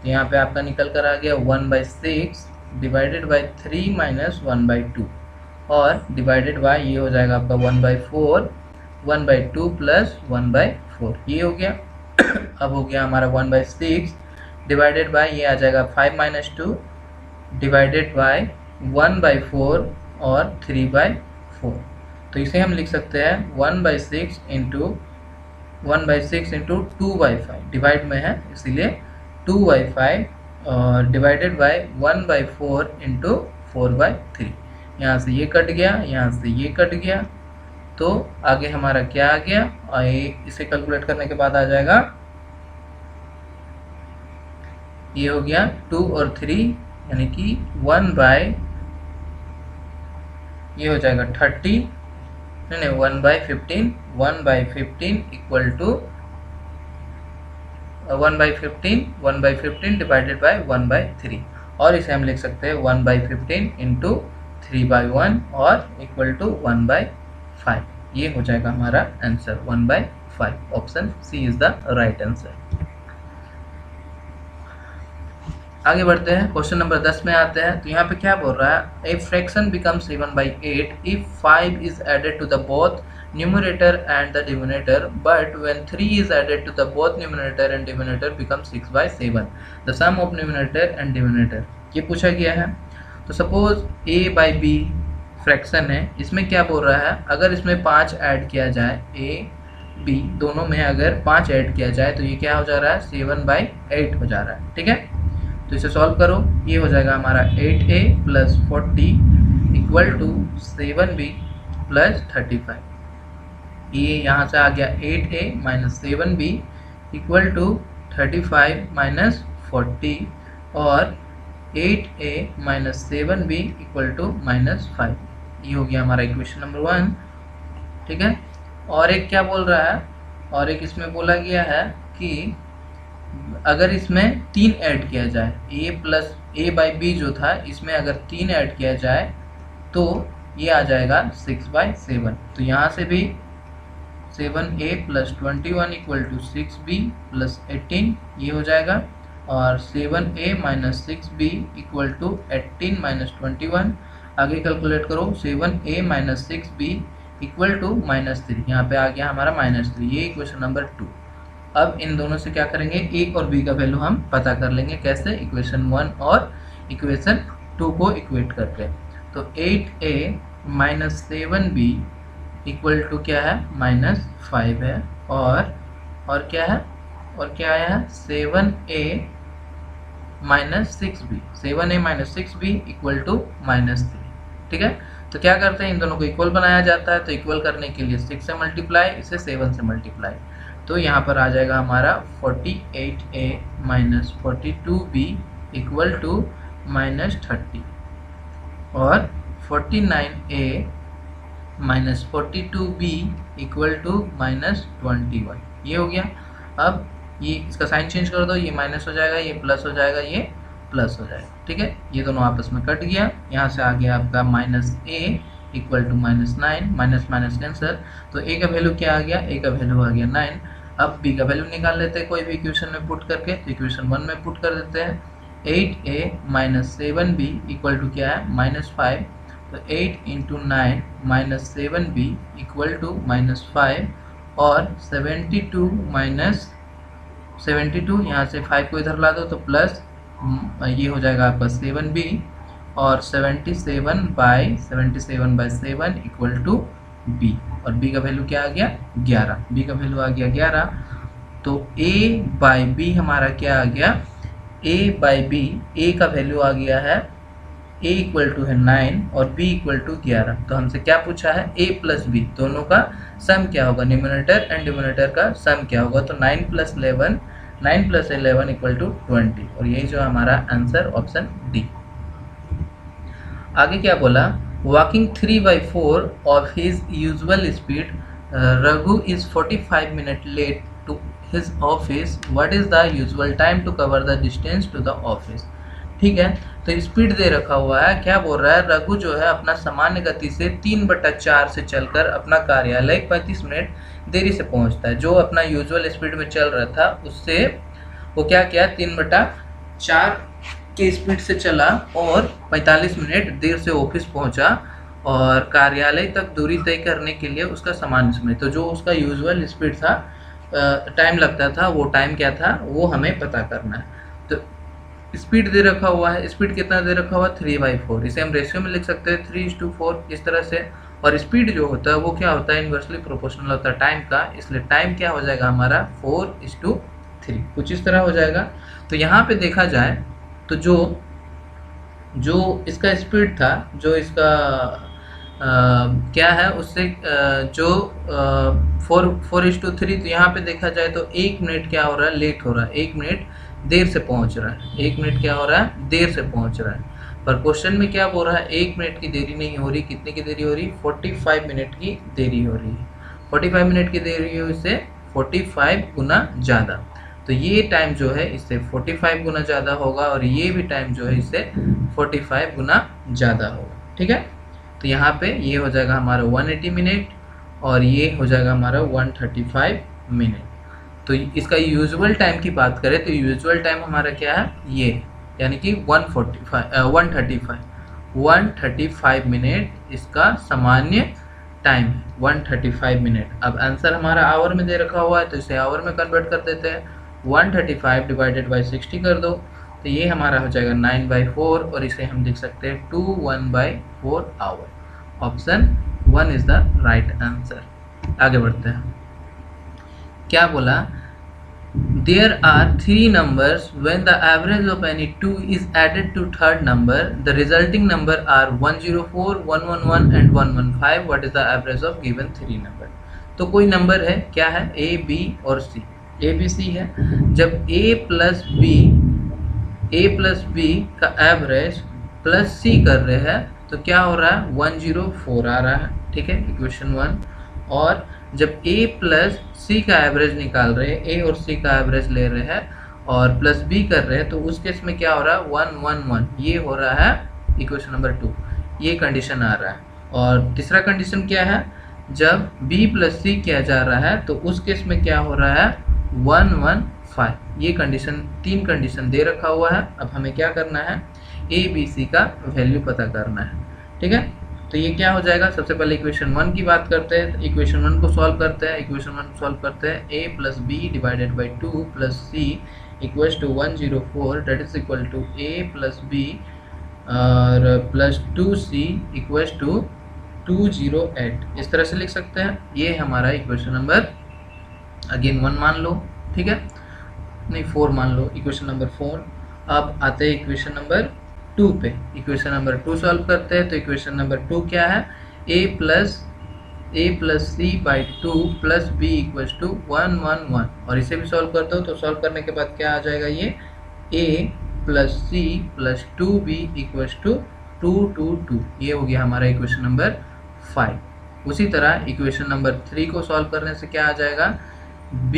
A: तो यहाँ पे आपका निकल कर आ गया 1/6 डिवाइडेड बाय 3 माइनस 1/2 और डिवाइडेड बाय ये हो जाएगा आपका 1/4 1/2 प्लस 1/4 ये हो गया। अब हो गया हमारा 1/6 डिवाइडेड बाय ये आ जाएगा 5 माइनस 2 डिवाइडेड बाय 1/4 और 3/4। तो इसे हम लिख सकते हैं 1/6 इंटू 2/5 डिवाइड में है इसीलिए 2/5 और डिवाइडेड बाय 1/4 इंटू 4/3। यहाँ से ये कट गया, यहाँ से ये कट गया तो आगे हमारा क्या आ गया, और इसे कैलकुलेट करने के बाद आ जाएगा ये हो गया 2 और 3 यानी कि ये हो जाएगा 30 नहीं 1/15 इक्वल टू 1/15 डिवाइडेड बाय 1/3 और इसे हम लिख सकते हैं 1/15 इंटू 3/1 और इक्वल टू 1/5। ये हो जाएगा हमारा answer 1/5। Option C is the right answer. आगे बढ़ते हैं, क्वेश्चन नंबर 10 में आते हैं। तो यहाँ पे क्या बोल रहा है, a fraction becomes 7/8 if 5 is added to the both numerator and the denominator, but when 3 is added to the both numerator and denominator becomes 6/7 the sum of numerator and denominator. ये पूछा गया है। तो सपोज a/b फ्रैक्शन है, इसमें क्या बोल रहा है, अगर इसमें 5 ऐड किया जाए a बी दोनों में अगर 5 ऐड किया जाए तो ये क्या हो जा रहा है 7/8 हो जा रहा है। ठीक है, तो इसे सॉल्व करो, ये हो जाएगा हमारा 8a + 40 इक्वल टू 7b + 35। ये यहाँ से आ गया 8a - 7b इक्वल टू 35 - 40 और 8a - 7b इक्वल टू -5। ये हो गया हमारा इक्वेशन नंबर 1। ठीक है, और एक क्या बोल रहा है, और एक इसमें बोला गया है कि अगर इसमें 3 ऐड किया जाए, a/b जो था इसमें अगर 3 ऐड किया जाए तो ये आ जाएगा 6/7। तो यहाँ से भी 7a + 21 इक्वल टू 6b + 18 ये हो जाएगा, और 7a - 6b इक्वल टू 18 - 21। आगे कैलकुलेट करो, 7a - 6b इक्वल टू -3, यहाँ पे आ गया हमारा -3। ये इक्वेशन नंबर 2। अब इन दोनों से क्या करेंगे, a और b का वैल्यू हम पता कर लेंगे। कैसे, इक्वेशन 1 और इक्वेशन 2 को इक्वेट करके। तो 8a - 7b इक्वल टू क्या है -5 है, और क्या है, और क्या आया है 7a - 6b, 7a - 6b equal to -3। ठीक है, तो क्या करते हैं, इन दोनों को इक्वल बनाया जाता है। तो इक्वल करने के लिए 6 से मल्टीप्लाई, इसे 7 से मल्टीप्लाई, तो यहाँ पर आ जाएगा हमारा 48a - 42b इक्वल टू -30 और 49a - 42b इक्वल टू -21। ये हो गया। अब ये इसका साइन चेंज कर दो, ये माइनस हो जाएगा, ये प्लस हो जाएगा, ये प्लस हो जाएगा। ठीक है, ये दोनों आपस में कट गया। यहाँ से आ गया आपका -a equal to -9, minus minus cancel. तो a का वैल्यू क्या आ गया, a का वैल्यू आ गया 9। अब b का वैल्यू निकाल लेते हैं कोई भी इक्वेशन में पुट करके। तो इक्वेशन 1 में पुट कर देते हैं, 8a - 7b इक्वल टू क्या है -5। तो 8 × 9 - 7b इक्वल टू -5 और 72 यहाँ से 5 को इधर ला दो तो प्लस, ये हो जाएगा आपका 7b और 77/7 इक्वल टू b, और b का वैल्यू क्या आ गया 11। b का वैल्यू आ गया 11। तो a/b हमारा क्या आ गया, a/b, a का वैल्यू आ गया है, a इक्वल टू है 9 और b इक्वल टू 11। तो हमसे क्या पूछा है, a + b दोनों का सम क्या होगा, न्यूमरेटर एंड डिनोमिनेटर का सम क्या होगा। तो 9 + 11 इक्वल टू 20, और यही जो हमारा आंसर ऑप्शन डी। आगे क्या बोला, walking 3/4 of his usual speed, Raghu is 45 minute late to his office, what is the usual time to cover the distance to the office. ठीक है, तो स्पीड दे रखा हुआ है, क्या बोल रहा है, रघु जो है अपना सामान्य गति से 3/4 से चलकर अपना कार्यालय 35 मिनट देरी से पहुंचता है। जो अपना यूजुअल स्पीड में चल रहा था उससे वो क्या किया, 3/4 के स्पीड से चला और 45 मिनट देर से ऑफिस पहुंचा, और कार्यालय तक दूरी तय करने के लिए उसका सामान्य समय, तो जो उसका यूजुअल स्पीड था, टाइम लगता था, वो टाइम क्या था वो हमें पता करना है। तो स्पीड दे रखा हुआ है, स्पीड कितना दे रखा हुआ 3/4, इसे हम रेशियो में लिख सकते हैं 3:4 इस तरह से। और स्पीड जो होता है वो क्या होता है, इन्वर्सली प्रोपोर्शनल होता है टाइम का, इसलिए टाइम क्या हो जाएगा हमारा 4:3, कुछ इस तरह हो जाएगा। तो यहाँ पे देखा जाए तो जो इसका स्पीड था, जो इसका क्या है उससे जो 4:3, तो यहाँ पे देखा जाए तो 1 मिनट क्या हो रहा है, लेट हो रहा है, 1 मिनट देर से पहुंच रहा है, 1 मिनट क्या हो रहा है, देर से पहुंच रहा है। पर क्वेश्चन में क्या बोल रहा है, 1 मिनट की देरी नहीं हो रही, कितने की देरी हो रही, 45 मिनट की देरी हो रही है। 45 मिनट की देरी हो, इससे 45 गुना ज़्यादा। तो ये टाइम जो है इससे 45 गुना ज़्यादा होगा, और ये भी टाइम जो है इससे 45 गुना ज़्यादा होगा। ठीक है, तो यहाँ पे ये हो जाएगा हमारा 180 मिनट, और ये हो जाएगा हमारा 135 मिनट। तो इसका यूजुअल टाइम की बात करें तो यूजुअल टाइम हमारा क्या है, ये यानी कि 135 मिनट इसका सामान्य टाइम है, 135 मिनट। अब आंसर हमारा आवर में दे रखा हुआ है, तो इसे आवर में कन्वर्ट कर देते हैं। 135 डिवाइडेड बाई 60 कर दो, तो ये हमारा हो जाएगा 9/4, और इसे हम लिख सकते हैं 21/4 hour. Option 1 is the right answer. आगे बढ़ते हैं। क्या बोला, there are three numbers when the average of any two is added to third number the resulting number are 104 111 and 115 what is the average of given three number। तो कोई number है, क्या है, a b और c, a b c है। जब a plus b का average plus c कर रहे हैं तो क्या हो रहा है, 104 आ रहा है, ठीक है, इक्वेशन 1। और जब a प्लस c का एवरेज निकाल रहे हैं, a और c का एवरेज ले रहे हैं और प्लस b कर रहे हैं, तो उस केस में क्या हो रहा है, 111, ये हो रहा है इक्वेशन नंबर 2, ये कंडीशन आ रहा है। और तीसरा कंडीशन क्या है, जब b प्लस c किया जा रहा है तो उस केस में क्या हो रहा है, 115, ये कंडीशन, 3 कंडीशन दे रखा हुआ है। अब हमें क्या करना है, a b c का वैल्यू पता करना है, ठीक है। तो ये क्या हो जाएगा, सबसे पहले इक्वेशन 1 की बात करते हैं, इक्वेशन 1 को सॉल्व करते हैं। इक्वेशन 1 को सॉल्व करते हैं, a plus B divided by 2 plus C equals to 104 that is equal to a plus B और प्लस 2c इक्वल्स टू 208, इस तरह से लिख सकते हैं। ये हमारा इक्वेशन नंबर अगेन 1 मान लो, ठीक है, नहीं 4 मान लो, इक्वेशन नंबर 4। अब आते हैं इक्वेशन नंबर 2 पे, इक्वेशन नंबर 2 सॉल्व करते हैं। तो इक्वेशन नंबर 2 क्या है, a plus C by 2 plus B equals to 111, और इसे भी सॉल्व करते हो तो सॉल्व करने के बाद क्या आ जाएगा, ये a plus C plus 2b equals to 222, ये हो गया हमारा इक्वेशन नंबर 5। उसी तरह इक्वेशन नंबर 3 को सॉल्व करने से क्या आ जाएगा, b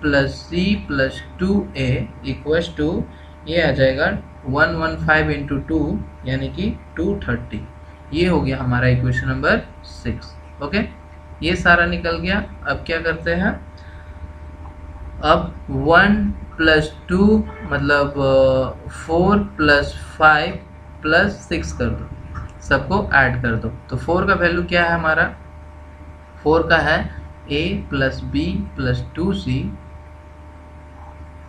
A: plus C plus 2a equals to, ये आ जाएगा 115 इंटू 2 यानी कि 230, ये हो गया हमारा इक्वेशन नंबर 6। ओके, ये सारा निकल गया। अब क्या करते हैं, अब 1 प्लस 2 मतलब 4 प्लस 5 प्लस 6 कर दो, सबको ऐड कर दो। तो 4 का वैल्यू क्या है हमारा, 4 का है a plus B plus 2c,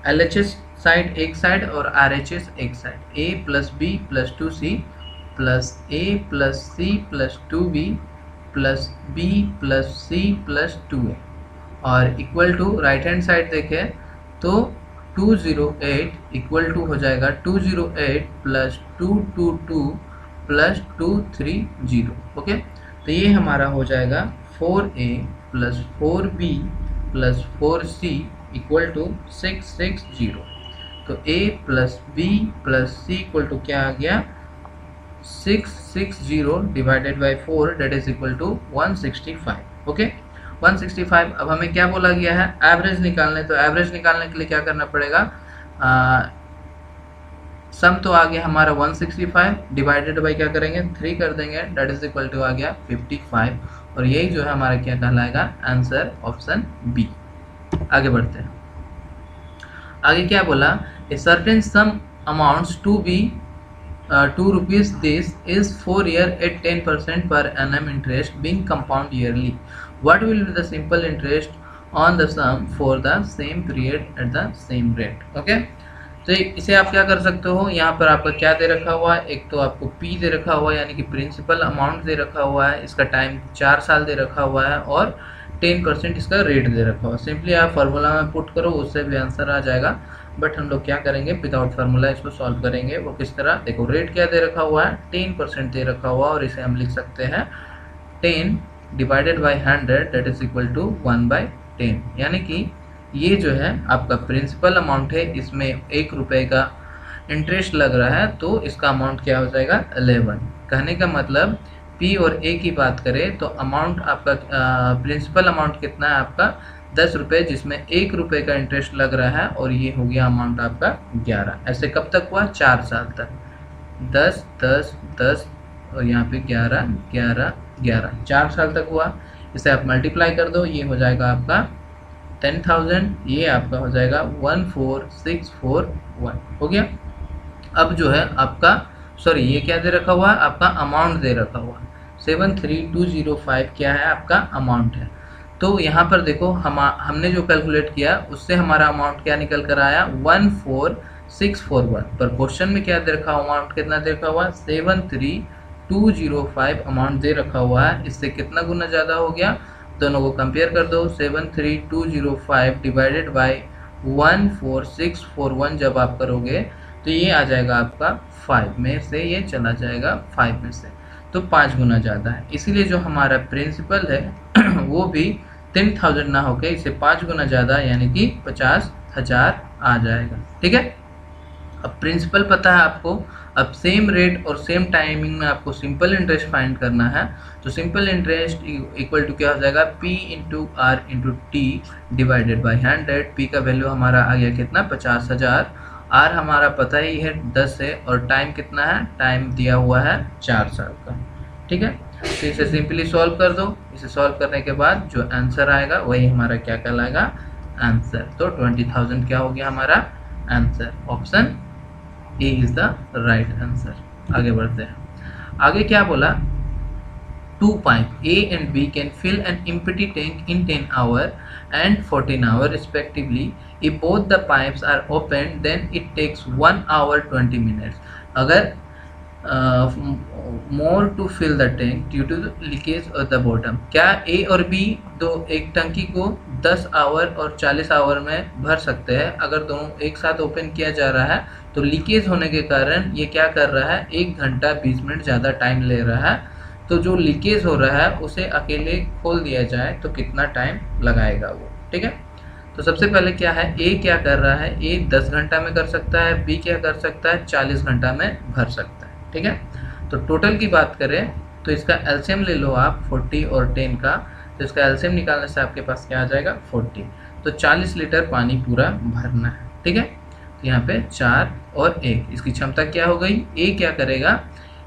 A: LHS side एक साइड और RHS एक side, a plus B plus 2c plus a plus c plus 2b plus b plus c plus 2a, और equal to right hand side देखें तो 208 equal to हो जाएगा 208 plus 222 plus 230। Okay, तो ये हमारा हो जाएगा 4a plus 4b plus 4c equal to 660। तो a plus B plus C equal to क्या आ गया, 660 divided by 4 that is equal to 165। Okay, 165। अब हमें क्या बोला गया है, एवरेज निकालने। तो एवरेज निकालने के लिए क्या करना पड़ेगा, सम तो आ गया हमारा 165 डिवाइडेड बाई क्या करेंगे 3 कर देंगे, डेट इज इक्वल टू आ गया 55, और यही जो है हमारा क्या कहलाएगा, आंसर ऑप्शन बी। आगे बढ़ते हैं, आगे क्या बोला, a certain sum amounts to be 2 rupees this is 4 year at 10% per annum interest being compound yearly. What will be the simple interest on the sum for the same period at the same rate? Okay, तो इसे आप क्या कर सकते हो, यहाँ पर आपका क्या दे रखा हुआ है, एक तो आपको P दे रखा हुआ है यानी कि प्रिंसिपल अमाउंट दे रखा हुआ है, इसका टाइम 4 साल दे रखा हुआ है, और 10% इसका रेट दे रखा हुआ है। सिंपली आप फार्मूला में पुट करो, उससे भी आंसर आ जाएगा, बट हम लोग क्या करेंगे, विदाउट फार्मूला इसको सॉल्व करेंगे। वो किस तरह, देखो रेट क्या दे रखा हुआ है, 10% दे रखा हुआ, और इसे हम लिख सकते हैं 10 divided by 100 that is equal to 1/10, यानी कि ये जो है आपका प्रिंसिपल अमाउंट है, इसमें 1 रुपये का इंटरेस्ट लग रहा है, तो इसका अमाउंट क्या हो जाएगा 11। कहने का मतलब P और A की बात करें तो अमाउंट आपका प्रिंसिपल अमाउंट कितना है आपका 10 रुपये, जिसमें 1 रुपये का इंटरेस्ट लग रहा है, और ये हो गया अमाउंट आपका 11। ऐसे कब तक हुआ, 4 साल तक, 10 10 10 और यहाँ पे 11 11 11, 4 साल तक हुआ। इसे आप मल्टीप्लाई कर दो, ये हो जाएगा आपका 10,000, ये आपका हो जाएगा 14641, हो गया। अब जो है आपका, सॉरी ये क्या दे रखा हुआ है, आपका अमाउंट दे रखा हुआ है 73205 क्या है आपका अमाउंट है। तो यहाँ पर देखो हमने जो कैलकुलेट किया उससे हमारा अमाउंट क्या निकल कर आया 14641, पर क्वेश्चन में क्या दे रखा हुआ, अमाउंट कितना दे रखा हुआ है 73205 अमाउंट दे रखा हुआ है। इससे कितना गुना ज़्यादा हो गया दोनों को कंपेयर कर दो। 73205 डिवाइडेड बाई 14641 जब आप करोगे तो ये आ जाएगा आपका 5 में से, ये चला जाएगा 5 में से, तो 5 गुना ज़्यादा है। इसीलिए जो हमारा प्रिंसिपल है वो भी 10,000 ना होके इसे 5 गुना ज़्यादा यानी कि 50,000 आ जाएगा। ठीक है, अब प्रिंसिपल पता है आपको। अब सेम रेट और सेम टाइमिंग में आपको सिंपल इंटरेस्ट फाइंड करना है। तो सिंपल इंटरेस्ट इक्वल टू क्या हो जाएगा, P into R into T divided by 100। P का वैल्यू हमारा आ गया कितना, 50,000। आर हमारा पता ही है 10 है, और टाइम कितना है, टाइम दिया हुआ है 4 साल का। ठीक है, तो इसे सिंपली सॉल्व कर दो। इसे सॉल्व करने के बाद जो आंसर आएगा वही हमारा क्या कहलाएगा, आंसर। तो 20,000 क्या हो गया हमारा answer. Option A is the right answer. आगे बढ़ते हैं। आगे क्या बोला, 2 pipe A and B can fill an empty tank in 10 hours and 14 hours respectively. If both the pipes are opened, then it takes 1 hour 20 minutes. अगर more to fill the tank due to the leakage at the bottom. क्या A और B दो एक टंकी को 10 our और 40 our में भर सकते हैं? अगर दोनों एक साथ ओपन किया जा रहा है तो लीकेज होने के कारण ये क्या कर रहा है, 1 घंटा 20 मिनट ज़्यादा टाइम ले रहा है। तो जो लीकेज हो रहा है उसे अकेले खोल दिया जाए तो कितना टाइम लगाएगा वो। ठीक है, तो सबसे पहले क्या है, ए क्या कर रहा है, ए 10 घंटा में कर सकता है, बी क्या कर सकता है, 40 घंटा में भर सकता है। ठीक है, तो टोटल की बात करें तो इसका एलसीएम ले लो आप 40 और 10 का। तो इसका एलसीएम निकालने से आपके पास क्या आ जाएगा, 40। तो 40 लीटर पानी पूरा भरना है। ठीक है, तो यहाँ पे 4 और 1, इसकी क्षमता क्या हो गई, ए क्या करेगा,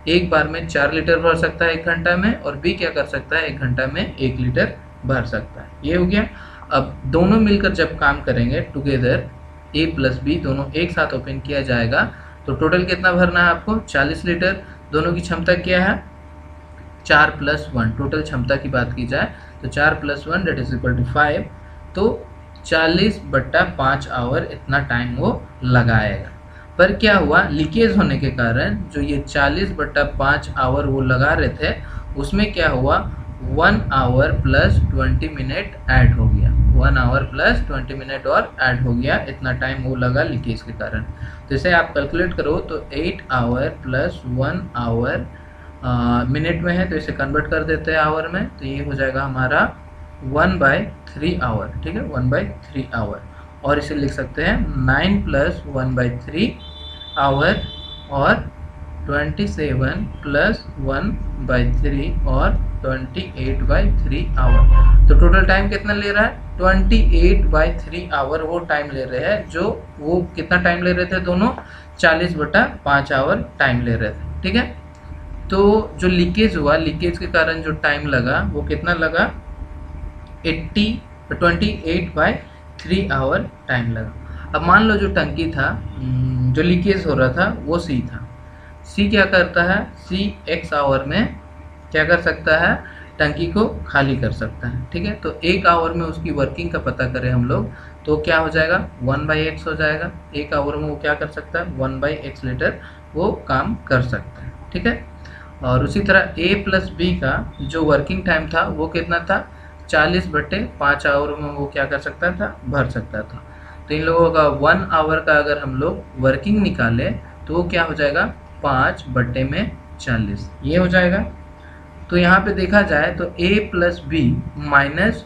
A: एक बार में 4 लीटर भर सकता है 1 घंटा में, और बी क्या कर सकता है, 1 घंटा में 1 लीटर भर सकता है। ये हो गया। अब दोनों मिलकर जब काम करेंगे टुगेदर, ए प्लस बी दोनों एक साथ ओपन किया जाएगा तो टोटल कितना भरना है आपको, 40 लीटर। दोनों की क्षमता क्या है, 4 + 1। टोटल क्षमता की बात की जाए तो 4 + 1 दैट इज इक्वल टू 5। तो 40/5 आवर इतना टाइम वो लगाएगा। पर क्या हुआ, लीकेज होने के कारण जो ये 40/5 आवर वो लगा रहे थे उसमें क्या हुआ, 1 आवर + 20 मिनट ऐड हो गया। 1 आवर + 20 मिनट और ऐड हो गया, इतना टाइम वो लगा लीकेज के कारण। तो इसे आप कैलकुलेट करो तो 8 आवर + 1 आवर मिनट में है, तो इसे कन्वर्ट कर देते हैं आवर में। तो ये हो जाएगा हमारा 1/3 आवर। ठीक है, 1/3 आवर। और इसे लिख सकते हैं 9 + 1/3 आवर और 27 + 1/3 और 28/3 आवर। तो टोटल टाइम कितना ले रहा है, 28/3 आवर वो टाइम ले रहे हैं। जो वो कितना टाइम ले रहे थे दोनों, 40/5 आवर टाइम ले रहे थे। ठीक है, तो जो लीकेज हुआ, लीकेज के कारण जो टाइम लगा वो कितना लगा, 28/3 आवर टाइम लगा। अब मान लो जो टंकी था, जो लीकेज हो रहा था वो सी था। सी क्या करता है, सी x आवर में क्या कर सकता है, टंकी को खाली कर सकता है। ठीक है, तो 1 आवर में उसकी वर्किंग का पता करें हम लोग तो क्या हो जाएगा, 1/x हो जाएगा। 1 आवर में वो क्या कर सकता है, 1/x लीटर वो काम कर सकता है। ठीक है, और उसी तरह a + b का जो वर्किंग टाइम था वो कितना था, 40/5 आवर में वो क्या कर सकता था, भर सकता था। तो इन लोगों का 1 आवर का अगर हम लोग वर्किंग निकाले तो वो क्या हो जाएगा, 5/40 ये हो जाएगा। तो यहाँ पे देखा जाए तो a + b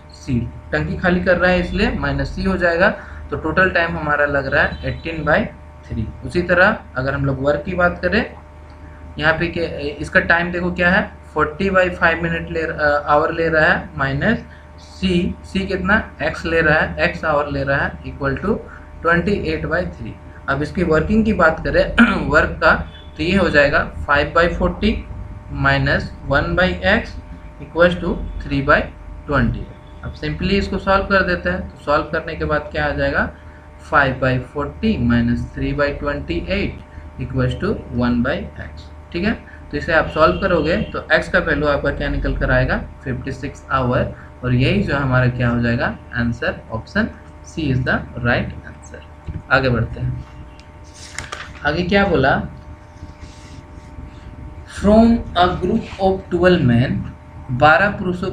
A: - c, टंकी खाली कर रहा है इसलिए -c हो जाएगा। तो टोटल टाइम हमारा लग रहा है 18/3। उसी तरह अगर हम लोग वर्क की बात करें, यहाँ पे इसका टाइम देखो क्या है, 40/5 मिनट आवर ले रहा है, माइनस सी कितना, x ले रहा है, x आवर ले रहा है, इक्वल टू 28/3। अब इसकी वर्किंग की बात करें वर्क का, तो ये हो जाएगा 5/40 माइनस 1/x इक्वल टू 3/20। अब सिंपली इसको सॉल्व कर देते हैं। तो सॉल्व करने के बाद क्या आ जाएगा, 5/40 माइनस 3/28 इक्वल टू 1/x। ठीक है, तो इसे आप सॉल्व करोगे तो x का वैल्यू आपका क्या निकल कर आएगा, 56 आवर। और यही जो हमारा क्या हो जाएगा answer, option C is the right answer. आगे बढ़ते हैं। आगे क्या बोला, from a group of 12 men 12 पुरुषों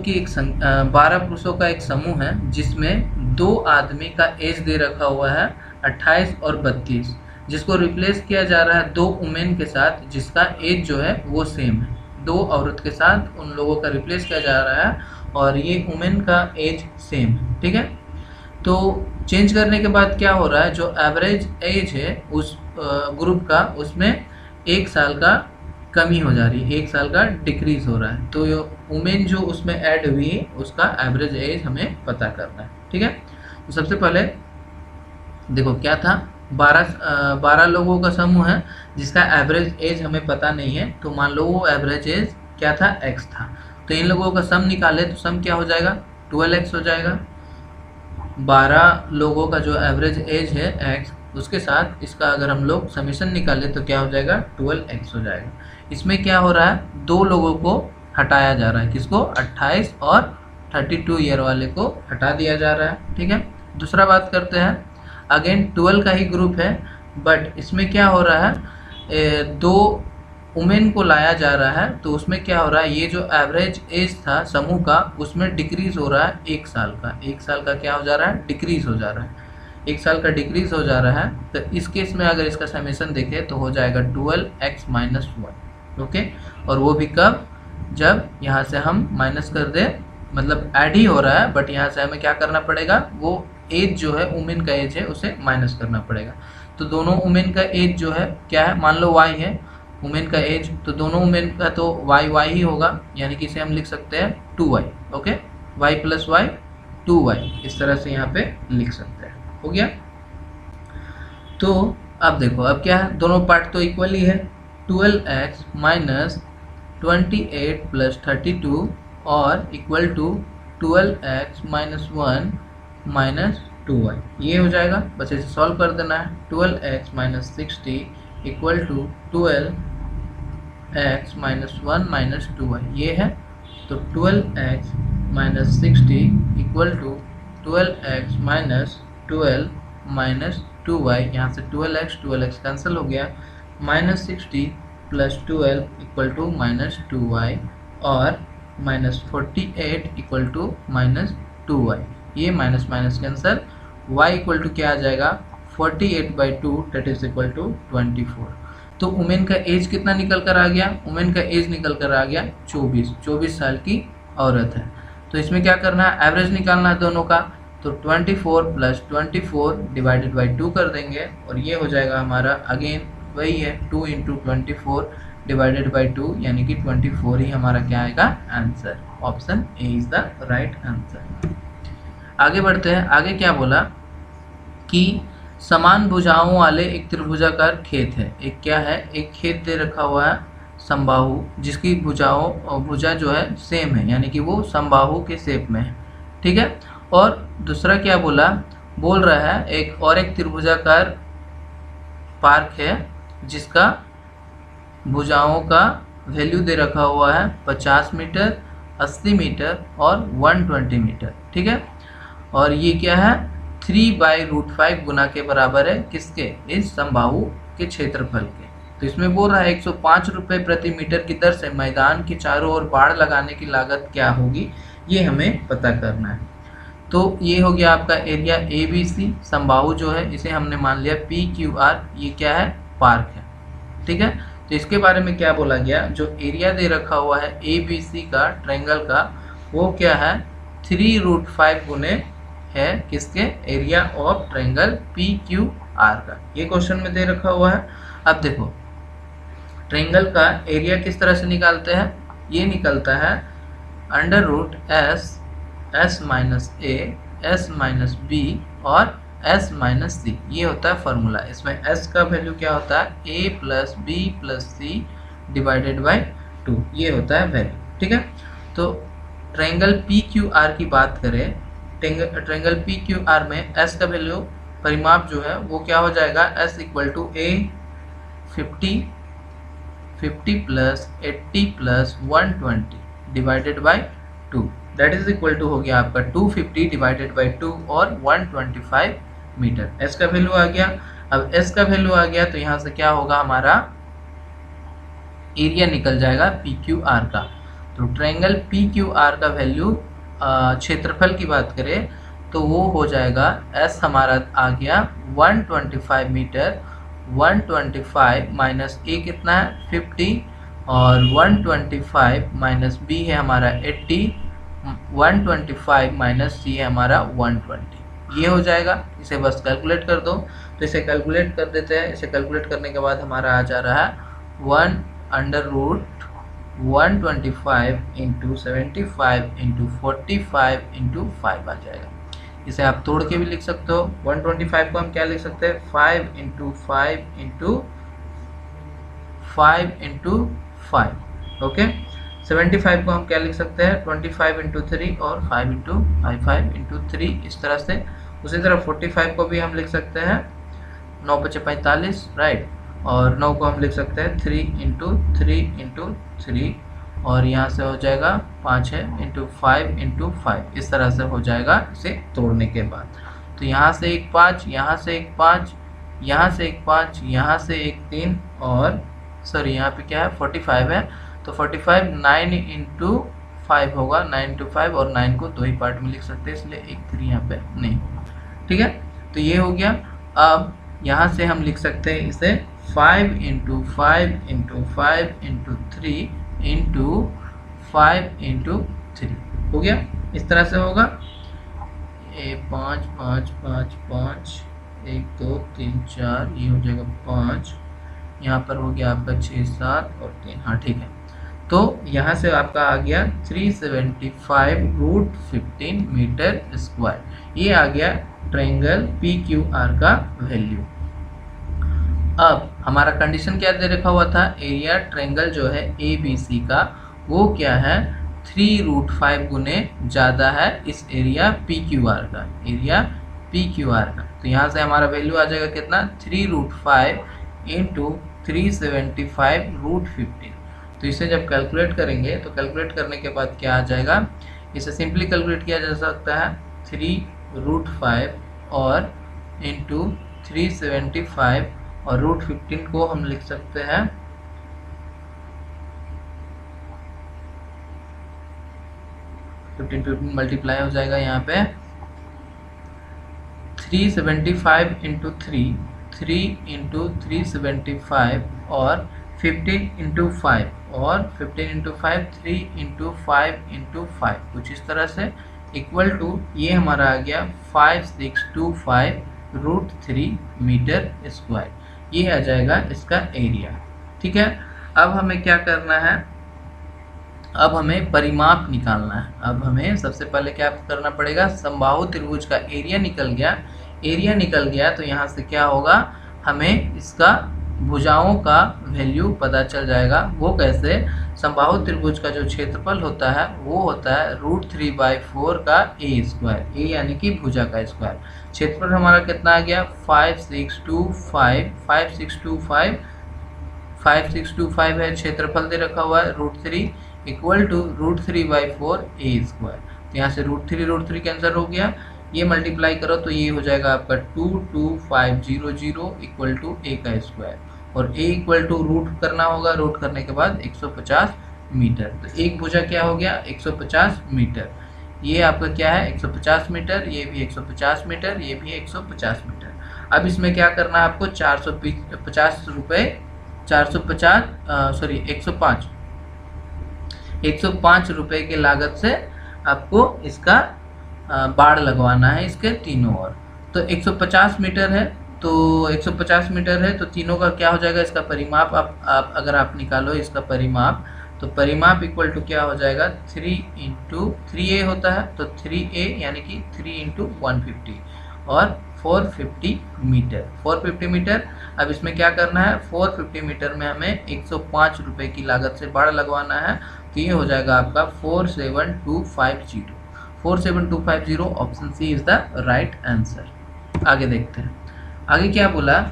A: का एक समूह है जिसमें 2 आदमी का एज दे रखा हुआ है 28 और 32, जिसको रिप्लेस किया जा रहा है 2 वुमेन के साथ जिसका एज जो है वो सेम है। 2 औरत के साथ उन लोगों का रिप्लेस किया जा रहा है और ये वुमेन का एज सेम है, ठीक है। तो चेंज करने के बाद क्या हो रहा है, जो एवरेज एज है उस ग्रुप का, उसमें 1 साल का कमी हो जा रही है, 1 साल का डिक्रीज हो रहा है। तो वुमेन जो उसमें ऐड हुई है उसका एवरेज एज हमें पता करना है, ठीक है। तो सबसे पहले देखो क्या था, 12 लोगों का समूह है जिसका एवरेज एज हमें पता नहीं है। तो मान लो वो एवरेज एज क्या था, x था। तो इन लोगों का सम निकाले तो सम क्या हो जाएगा, 12x हो जाएगा। 12 लोगों का जो एवरेज एज है x, उसके साथ इसका अगर हम लोग समीशन निकाले तो क्या हो जाएगा, 12x हो जाएगा। इसमें क्या हो रहा है, 2 लोगों को हटाया जा रहा है, किसको, 28 और 32 ईयर वाले को हटा दिया जा रहा है, ठीक है। दूसरा बात करते हैं, अगेन 12 का ही ग्रुप है बट इसमें क्या हो रहा है, 2 वुमेन को लाया जा रहा है। तो उसमें क्या हो रहा है, ये जो एवरेज एज था समूह का उसमें डिक्रीज हो रहा है 1 साल का। 1 साल का क्या हो जा रहा है, डिक्रीज हो जा रहा है, 1 साल का डिक्रीज हो जा रहा है। तो इस केस में अगर इसका समेशन देखें तो हो जाएगा 12x - 1, ओके। और वो भी कब, जब यहाँ से हम माइनस कर दे, मतलब ऐड ही हो रहा है बट यहाँ से हमें क्या करना पड़ेगा, वो एज जो है वुमेन का एज है उसे माइनस करना पड़ेगा। तो दोनों वुमेन का एज जो है क्या है, मान लो y है वुमेन का एज, तो दोनों वुमेन का तो y ही होगा, यानी कि इसे हम लिख सकते हैं 2y, okay. y + y 2y, इस तरह से यहाँ पे लिख सकते हैं, हो गया। तो अब देखो, अब क्या है, दोनों पार्ट तो इक्वल ही है, 12x - 28 + 32 और इक्वल टू 12x - 1 - 2y, ये हो जाएगा। बस इसे सॉल्व कर देना है। 12x - 60 equal to 12x - 1 - 2y, ये है। तो 12x - 60 equal to 12x - 12 - 2y, यहाँ से 12x कैंसिल हो गया, -60 + 12 इक्वल टू -2y और -48 इक्वल टू -2y, ये minus minus cancel, y equal to क्या आ जाएगा, 48/2 दैट इज इक्वल टू 24। तो वुमेन का एज कितना निकल कर आ गया, वुमेन का एज निकल कर आ गया 24 साल की औरत है। तो इसमें क्या करना है, एवरेज निकालना है दोनों का। तो 24 + 24 / 2 कर देंगे और ये हो जाएगा हमारा, अगेन वही है, 2 × 24 / 2, यानी कि 24 ही हमारा क्या आएगा answer. Option A is the right answer. आगे बढ़ते हैं। आगे क्या बोला कि समान भुजाओं वाले एक त्रिभुजाकार खेत है। एक क्या है, एक खेत दे रखा हुआ है समबाहु, जिसकी भुजा जो है सेम है, यानी कि वो समबाहु के शेप में है, ठीक है। और दूसरा क्या बोल रहा है, एक त्रिभुजाकार पार्क है जिसका भुजाओं का वैल्यू दे रखा हुआ है 50 मीटर, 80 मीटर और 120 मीटर, ठीक है। और ये क्या है, 3/√5 गुना के बराबर है, किसके, इस समबाहु के क्षेत्रफल के। तो इसमें बोल रहा है 105 रुपये प्रति मीटर की दर से मैदान के चारों ओर बाड़ लगाने की लागत क्या होगी, ये हमें पता करना है। तो ये हो गया आपका एरिया ABC, समबाहु जो है इसे हमने मान लिया PQR, ये क्या है, पार्क है, ठीक है। तो इसके बारे में क्या बोला गया, जो एरिया दे रखा हुआ है ABC का, ट्रायंगल का, वो क्या है, 3√5 गुने है किसके, एरिया ऑफ ट्रायंगल PQR का। ये क्वेश्चन में दे रखा हुआ है। अब देखो ट्रायंगल का एरिया किस तरह से निकालते हैं, ये निकलता है √S S - A S - B और S - C, ये होता है फॉर्मूला। इसमें S का वैल्यू क्या होता है, A + B + C / 2, ये होता है वैल्यू, ठीक है। तो ट्रायंगल PQR की बात करें, ट्रायंगल PQR में S का वैल्यू, परिमाप जो है वो क्या हो जाएगा, S = A 50 + 80 + 120 / 2, that is equal to हो गया आपका 250 / 2 और 125 मीटर। S का वैल्यू आ गया। अब S का वैल्यू आ गया तो यहाँ से क्या होगा, हमारा एरिया निकल जाएगा PQR का। तो ट्रायंगल पी क्यू आर का वैल्यू क्षेत्रफल की बात करें तो वो हो जाएगा, एस हमारा आ गया 125 मीटर, 125 माइनस ए कितना है 50, और 125 माइनस बी है हमारा 80, 125 माइनस सी है हमारा 120। ये हो जाएगा, इसे बस कैलकुलेट कर दो। तो इसे कैलकुलेट कर देते हैं। इसे कैलकुलेट करने के बाद हमारा आ जा रहा है 1/√125 इंटू 75 इंटू 45 इंटू 5 आ जाएगा। इसे आप तोड़ के भी लिख सकते हो। 125 को हम क्या लिख सकते हैं, 5 इंटू 5 इंटू 5 इंटू 5। ओके, 75 को हम क्या लिख सकते हैं, 25 इंटू 3 और 5 इंटू 5 इंटू 3, इस तरह से। उसी तरह 45 को भी हम लिख सकते हैं 9 × 5 = 45, राइट। और 9 को हम लिख सकते हैं 3 इंटू 3 इंटू 3, और यहाँ से हो जाएगा 5 है इंटू 5 इंटू 5, इस तरह से हो जाएगा इसे तोड़ने के बाद। तो यहाँ से एक 5, यहाँ से एक 5, यहाँ से एक 5, यहाँ से एक 3, और सॉरी यहाँ पे क्या है 45 है, तो 45 9 इंटू 5 होगा, 9 इंटू 5, और 9 को 2 ही पार्ट में लिख सकते हैं, इसलिए एक 3 यहाँ पे नहीं होगा। ठीक है, तो ये हो गया। अब यहाँ से हम लिख सकते हैं इसे 5 into 5 into 5 into 3 into 5 into 3 हो गया, इस तरह से होगा। 5 5 5 5 1 2 3 4, ये हो जाएगा 5, यहाँ पर हो गया आपका 6 7 और 3, हाँ ठीक है। तो यहाँ से आपका आ गया 375√15 मीटर स्क्वायर, ये आ गया ट्रायंगल पी क्यू आर का वैल्यू। अब हमारा कंडीशन क्या दे रखा हुआ था, एरिया ट्रायंगल जो है ए बी सी का वो क्या है 3√5 गुने ज़्यादा है इस एरिया पी क्यू आर का, एरिया पी क्यू आर का। तो यहाँ से हमारा वैल्यू आ जाएगा कितना, 3√5 इंटू 375√15। तो इसे जब कैलकुलेट करेंगे तो कैलकुलेट करने के बाद क्या आ जाएगा, इसे सिंपली कैलकुलेट किया जा सकता है 3√5 और इंटू 375 और √15 को हम लिख सकते हैं 15 मल्टीप्लाई हो जाएगा यहाँ पे 375 इंटू 3 इंटू 375 और 15 इंटू 5 और 15 इंटू 5 3 इंटू 5 इंटू 5, कुछ इस तरह से इक्वल टू ये हमारा आ गया 5625√3 मीटर स्क्वायर, ये आ जाएगा इसका एरिया। ठीक है, अब हमें क्या करना है, अब हमें परिमाप निकालना है। अब हमें सबसे पहले क्या करना पड़ेगा, समबाहु त्रिभुज का एरिया निकल गया, एरिया निकल गया तो यहाँ से क्या होगा, हमें इसका भुजाओं का वैल्यू पता चल जाएगा। वो कैसे, समबाहु त्रिभुज का जो क्षेत्रफल होता है वो होता है √3/4 का ए स्क्वायर, ए यानी कि भुजा का स्क्वायर। क्षेत्रफल हमारा कितना आ गया 5625 है, क्षेत्रफल दे रखा हुआ है √3 इक्वल टू √3/4 ए स्क्वायर। तो यहाँ से √3 कैंसिल हो गया, ये मल्टीप्लाई करो तो ये हो जाएगा आपका 22500 इक्वल टू ए का स्क्वायर, और ए इक्वल टू रूट करना होगा, रूट करने के बाद 150 मीटर। तो एक भुजा क्या हो गया 150 मीटर, ये आपका क्या है 150 मीटर, ये भी 150 मीटर, ये भी 150 मीटर। अब इसमें क्या करना है आपको 105 रुपए के लागत से आपको इसका बाड़ लगवाना है इसके तीनों ओर। तो 150 मीटर है, तो 150 मीटर है तो तीनों का क्या हो जाएगा, इसका परिमाप आप अगर आप निकालो इसका परिमाप, तो परिमाप इक्वल टू क्या हो जाएगा 3 इंटू 3a होता है, तो 3a यानी कि 3 इंटू 150 और 450 मीटर, 450 मीटर। अब इसमें क्या करना है, 450 मीटर में हमें 105 रुपये की लागत से बाड़ लगवाना है, तो ये हो जाएगा आपका 47250 option C is the right answer. आगे देखते हैं, आगे क्या बोला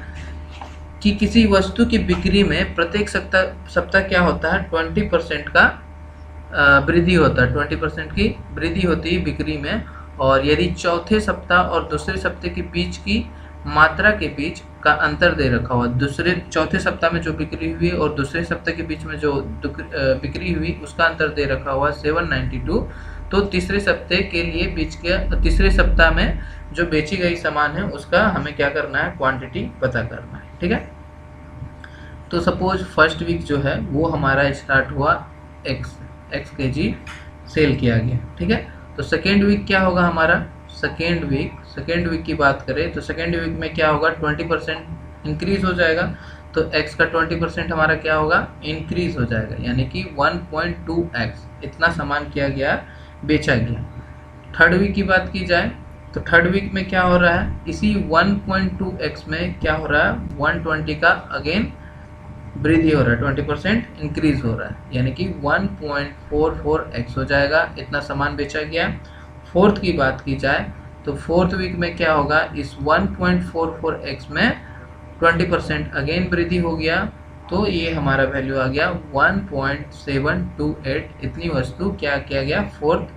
A: कि किसी वस्तु की बिक्री में प्रत्येक सप्ताह क्या होता है 20% का वृद्धि होता है, 20% की वृद्धि होती है बिक्री में, और यदि चौथे सप्ताह और दूसरे सप्ताह के बीच की मात्रा के बीच का अंतर दे रखा हुआ, चौथे सप्ताह में जो बिक्री हुई और दूसरे सप्ताह के बीच में जो बिक्री हुई उसका अंतर दे रखा हुआ 792। तो तीसरे सप्ताह के लिए तीसरे सप्ताह में जो बेची गई सामान है उसका हमें क्या करना है, क्वांटिटी पता करना है। ठीक है, तो सपोज फर्स्ट वीक जो है वो हमारा स्टार्ट हुआ x kg सेल किया गया। ठीक है, तो सेकेंड वीक क्या होगा हमारा, सेकेंड वीक की बात करें तो सेकेंड वीक में क्या होगा, 20% इंक्रीज हो जाएगा। तो x का 20% हमारा क्या होगा, इंक्रीज हो जाएगा, यानी कि 1.2x इतना सामान किया गया, बेचा गया। थर्ड वीक की बात की जाए तो थर्ड वीक में क्या हो रहा है, इसी 1.2x में क्या हो रहा है, 120 का अगेन वृद्धि हो रहा है, 20% इंक्रीज हो रहा है, यानी कि 1.44x हो जाएगा, इतना सामान बेचा गया। फोर्थ की बात की जाए तो फोर्थ वीक में क्या होगा, इस 1.44x में 20% अगेन वृद्धि हो गया, तो ये हमारा वैल्यू आ गया 1.728। इतनी वस्तु क्या किया गया, फोर्थ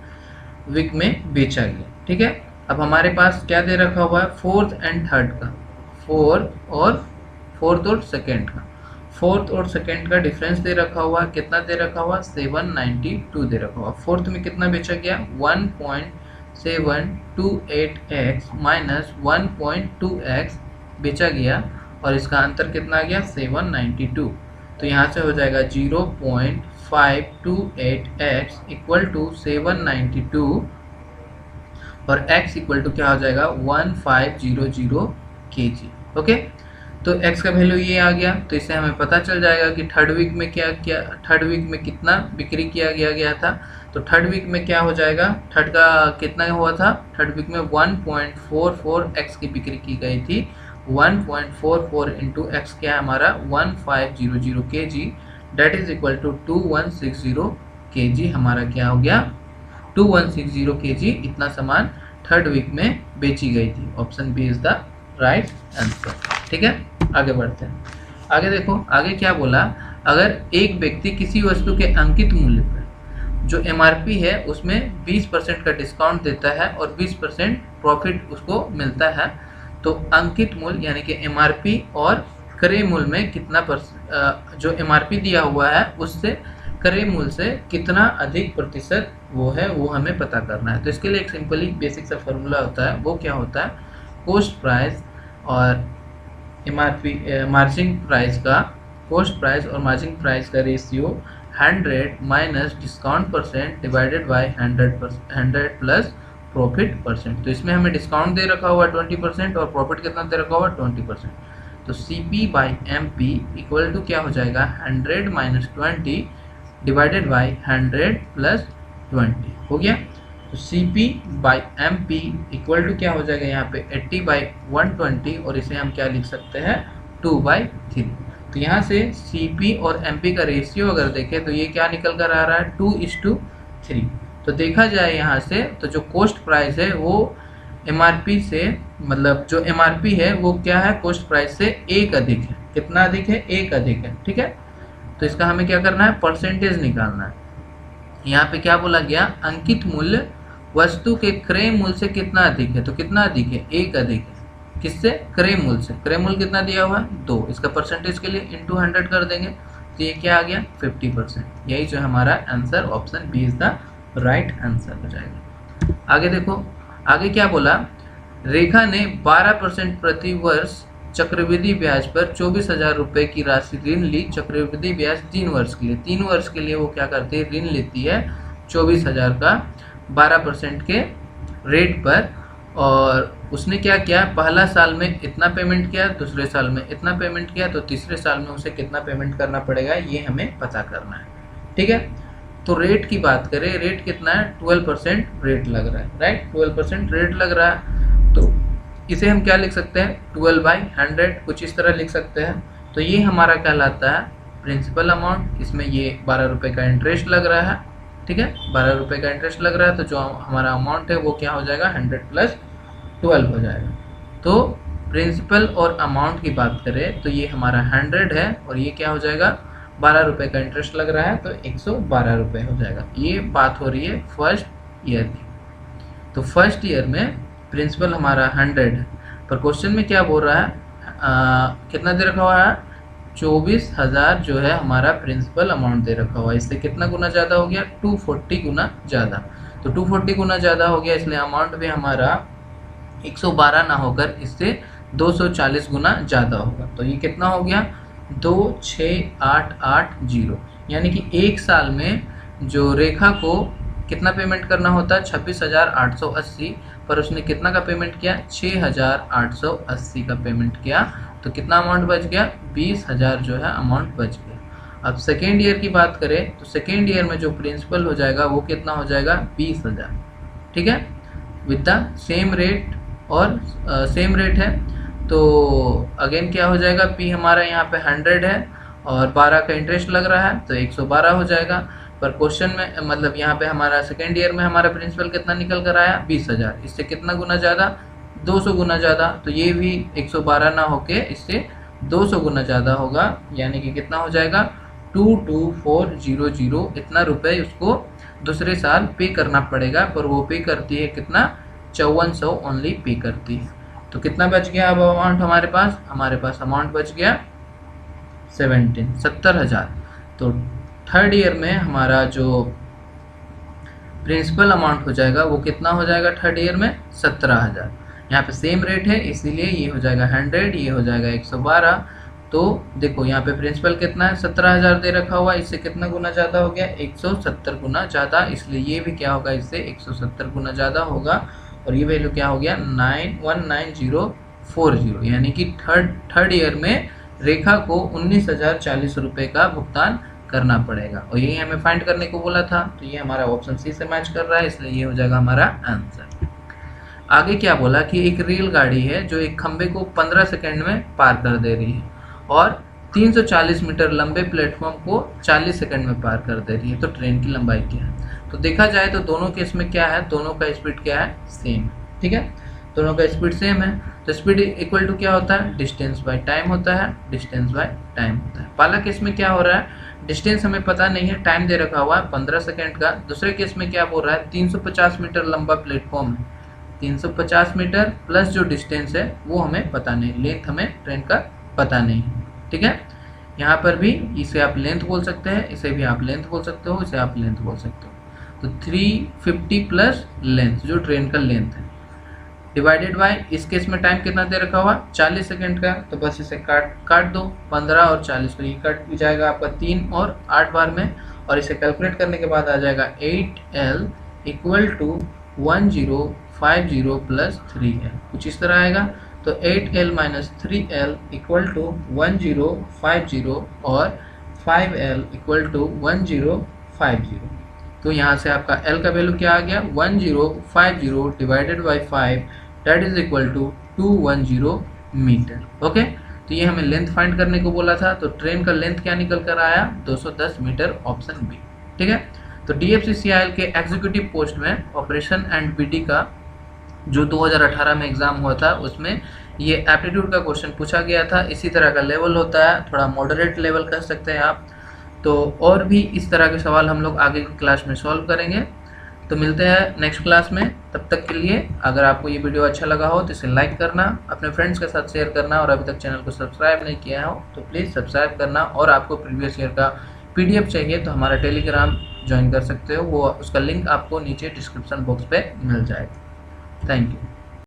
A: वीक में बेचा गया। ठीक है, अब हमारे पास क्या दे रखा हुआ है, फोर्थ एंड थर्ड का, फोर्थ और सेकेंड का, फोर्थ और सेकेंड का डिफरेंस दे रखा हुआ, कितना दे रखा हुआ, 792 दे रखा हुआ। फोर्थ में कितना बेचा गया, 1.728x माइनस 1.2x बेचा गया, और इसका अंतर कितना आ गया, 792। तो यहाँ से हो जाएगा 0.528x इक्वल टू 792 और x इक्वल टू क्या हो जाएगा, 1500 kg। ओके, तो x का वैल्यू ये आ गया, तो इससे हमें पता चल जाएगा कि थर्ड वीक में थर्ड वीक में कितना बिक्री किया गया था। तो थर्ड वीक में क्या हो जाएगा, थर्ड का कितना हुआ था, थर्ड वीक में 1.44x की बिक्री की गई थी। 1.44 इंटू एक्स क्या है हमारा, 1500 kg, that is equal to 2160 kg। हमारा क्या हो गया, 2160 kg इतना सामान थर्ड वीक में बेची गई थी। Option B is the right answer. ठीक है, आगे बढ़ते हैं। आगे देखो, आगे क्या बोला, अगर एक व्यक्ति किसी वस्तु के अंकित मूल्य पर जो एमआरपी है उसमें 20% का डिस्काउंट देता है और 20% प्रॉफिट उसको मिलता है, तो अंकित मूल्य यानी कि एमआरपी और क्रय मूल्य में कितना जो एमआरपी दिया हुआ है उससे क्रय मूल्य से कितना अधिक प्रतिशत वो है, वो हमें पता करना है। तो इसके लिए एक सिंपली बेसिक सा फॉर्मूला होता है, वो क्या होता है, कॉस्ट प्राइस और एमआरपी मार्जिन प्राइस का, कॉस्ट प्राइस और मार्जिन प्राइस का ratio 100 minus discount percent divided by 100 plus profit percent. तो इसमें हमें डिस्काउंट दे रखा हुआ 20% और प्रॉफिट कितना दे रखा हुआ 20%। तो CP by MP equal to क्या हो जाएगा, 100 माइनस 20 डिवाइडेड बाई 100 प्लस 20 हो गया। तो CP by MP equal to क्या हो जाएगा, यहाँ पे 80 बाई 120 और इसे हम क्या लिख सकते हैं, 2/3। तो यहाँ से CP और MP का रेशियो अगर देखें तो ये क्या निकल कर आ रहा है, 2:3। तो देखा जाए यहाँ से तो जो कॉस्ट प्राइस है वो MRP से, मतलब जो MRP है वो क्या है, कॉस्ट प्राइस से 1 अधिक है। कितना अधिक है, 1 अधिक है। ठीक है, तो इसका हमें क्या करना है, परसेंटेज निकालना है। यहाँ पे क्या बोला गया, अंकित मूल्य वस्तु के क्रय मूल्य से कितना अधिक है, तो कितना अधिक है, 1 अधिक है। किससे, क्रय मूल्य से। क्रय मूल्य कितना दिया हुआ है, 2। इसका परसेंटेज के लिए इंटू 100 कर देंगे तो ये क्या आ गया, 50%। यही जो हमारा answer option B is the right answer हो जाएगा। आगे देखो, आगे क्या बोला, रेखा ने 12% प्रति वर्ष चक्रवृद्धि ब्याज पर 24,000 रुपये की राशि ऋण ली। चक्रवृद्धि ब्याज 3 वर्ष के लिए, 3 वर्ष के लिए वो क्या करती है, ऋण लेती है 24,000 का 12% के रेट पर। और उसने क्या किया, पहला साल में इतना पेमेंट किया, दूसरे साल में इतना पेमेंट किया, तो तीसरे साल में उसे कितना पेमेंट करना पड़ेगा ये हमें पता करना है। ठीक है, तो रेट की बात करें, रेट कितना है, 12% रेट लग रहा है, राइट, 12% रेट लग रहा है। तो इसे हम क्या लिख सकते हैं, 12/100, कुछ इस तरह लिख सकते हैं। तो ये हमारा कहलाता है प्रिंसिपल अमाउंट। इसमें ये 12 रुपये का इंटरेस्ट लग रहा है। ठीक है, 12 रुपये का इंटरेस्ट लग रहा है, तो जो हमारा अमाउंट है वो क्या हो जाएगा, 100 प्लस 12 हो जाएगा। तो प्रिंसिपल और अमाउंट की बात करें तो ये हमारा 100 है और ये क्या हो जाएगा, 12 रुपये का इंटरेस्ट लग रहा है, तो 112 रुपये हो जाएगा। ये बात हो रही है फर्स्ट ईयर की। तो फर्स्ट ईयर में प्रिंसिपल हमारा 100 है, पर क्वेश्चन में क्या बोल रहा है, कितना दे रखा हुआ है, 24,000 जो है हमारा प्रिंसिपल अमाउंट दे रखा हुआ है। इससे कितना गुना ज़्यादा हो गया, 240 गुना ज़्यादा। तो 240 गुना ज़्यादा हो गया, इसलिए अमाउंट भी हमारा 112 ना होकर इससे 240 गुना ज़्यादा होगा। तो ये कितना हो गया, 26880, यानी कि एक साल में जो रेखा को कितना पेमेंट करना होता है, 26,880, पर उसने कितना का पेमेंट किया, 6,880 का पेमेंट किया। तो कितना अमाउंट बच गया, 20,000 जो है अमाउंट बच गया। अब सेकेंड ईयर की बात करें तो सेकेंड ईयर में जो प्रिंसिपल हो जाएगा वो कितना हो जाएगा, 20,000, ठीक है, विद द सेम रेट, और सेम रेट है। तो अगेन क्या हो जाएगा, पी हमारा यहाँ पे 100 है और 12 का इंटरेस्ट लग रहा है, तो 112 हो जाएगा। पर क्वेश्चन में मतलब यहाँ पे हमारा सेकेंड ईयर में हमारा प्रिंसिपल कितना निकल कर आया, 20,000, इससे कितना गुना ज़्यादा, 200 गुना ज़्यादा। तो ये भी 112 ना होके इससे 200 गुना ज़्यादा होगा, यानी कि कितना हो जाएगा, 22400, इतना रुपए उसको दूसरे साल पे करना पड़ेगा। पर वो पे करती है कितना, 5400 ओनली पे करती है। तो कितना बच गया अब अमाउंट हमारे पास अमाउंट बच गया 70,000। तो थर्ड ईयर में हमारा जो प्रिंसिपल अमाउंट हो जाएगा वो कितना हो जाएगा, थर्ड ईयर में 17,000। यहाँ पे सेम रेट है इसलिए ये हो जाएगा 100, ये हो जाएगा 112। तो देखो यहाँ पे प्रिंसिपल कितना है, 17,000 दे रखा हुआ, इससे कितना गुना ज़्यादा हो गया, 170 गुना ज़्यादा, इसलिए ये भी क्या होगा, इससे 170 गुना ज़्यादा होगा। और ये वैल्यू क्या हो गया, 919040, यानी कि थर्ड ईयर में रेखा को 19,040 रुपये का भुगतान करना पड़ेगा। और यही हमें फाइंड करने को बोला था, तो ये हमारा ऑप्शन सी से मैच कर रहा है, इसलिए ये हो जाएगा हमारा आंसर। आगे क्या बोला कि एक रेलगाड़ी है जो एक खंबे को 15 सेकंड में पार कर दे रही है और 340 मीटर लंबे प्लेटफॉर्म को 40 सेकंड में पार कर दे रही है, तो ट्रेन की लंबाई क्या है। तो देखा जाए तो दोनों केस में क्या है, दोनों का स्पीड क्या है, सेम, ठीक है, दोनों का स्पीड सेम है। तो स्पीड इक्वल टू क्या होता है, डिस्टेंस बाय टाइम होता है, डिस्टेंस बाय टाइम होता है। पहला केस में क्या हो रहा है, डिस्टेंस हमें पता नहीं है, टाइम दे रखा हुआ है 15 सेकंड का। दूसरे केस में क्या बोल रहा है, 350 मीटर लंबा प्लेटफॉर्म है, 350 मीटर प्लस जो डिस्टेंस है वो हमें पता नहीं, लेंथ हमें ट्रेन का पता नहीं, ठीक है। यहाँ पर भी इसे आप लेंथ बोल सकते हैं, इसे भी आप लेंथ बोल सकते हो, इसे आप लेंथ बोल सकते हो। तो 350 प्लस लेंथ जो ट्रेन का लेंथ है, डिवाइडेड बाय, इस केस में टाइम कितना दे रखा हुआ, 40 सेकंड का, तो बस इसे काट दो, 15 और 40 को ये कट जाएगा आपका 3 और 8 बार में। और इसे कैलकुलेट करने के बाद आ जाएगा 8L equal to 1050 plus 3L, कुछ इस तरह आएगा। तो 8L minus 3L equal to 1050 और 5L इक्वल टू 1050। तो यहाँ से आपका L का वैल्यू क्या आ गया, 1050 divided by 5, that is equal to 210 metre. Okay, तो ये हमें लेंथ फाइंड करने को बोला था, तो ट्रेन का लेंथ क्या निकल कर आया, 210 मीटर, ऑप्शन बी, ठीक है। तो DFCCIL के एग्जीक्यूटिव पोस्ट में ऑपरेशन एंड बीडी का जो 2018 में एग्जाम हुआ था उसमें ये एप्टीट्यूड का क्वेश्चन पूछा गया था। इसी तरह का लेवल होता है, थोड़ा मॉडरेट लेवल कह सकते हैं आप। तो और भी इस तरह के सवाल हम लोग आगे की क्लास में सॉल्व करेंगे। तो मिलते हैं नेक्स्ट क्लास में, तब तक के लिए अगर आपको ये वीडियो अच्छा लगा हो तो इसे लाइक करना, अपने फ्रेंड्स के साथ शेयर करना, और अभी तक चैनल को सब्सक्राइब नहीं किया हो तो प्लीज़ सब्सक्राइब करना। और आपको प्रीवियस ईयर का PDF चाहिए तो हमारा टेलीग्राम ज्वाइन कर सकते हो, वो उसका लिंक आपको नीचे डिस्क्रिप्शन बॉक्स पे मिल जाएगा। Thank you.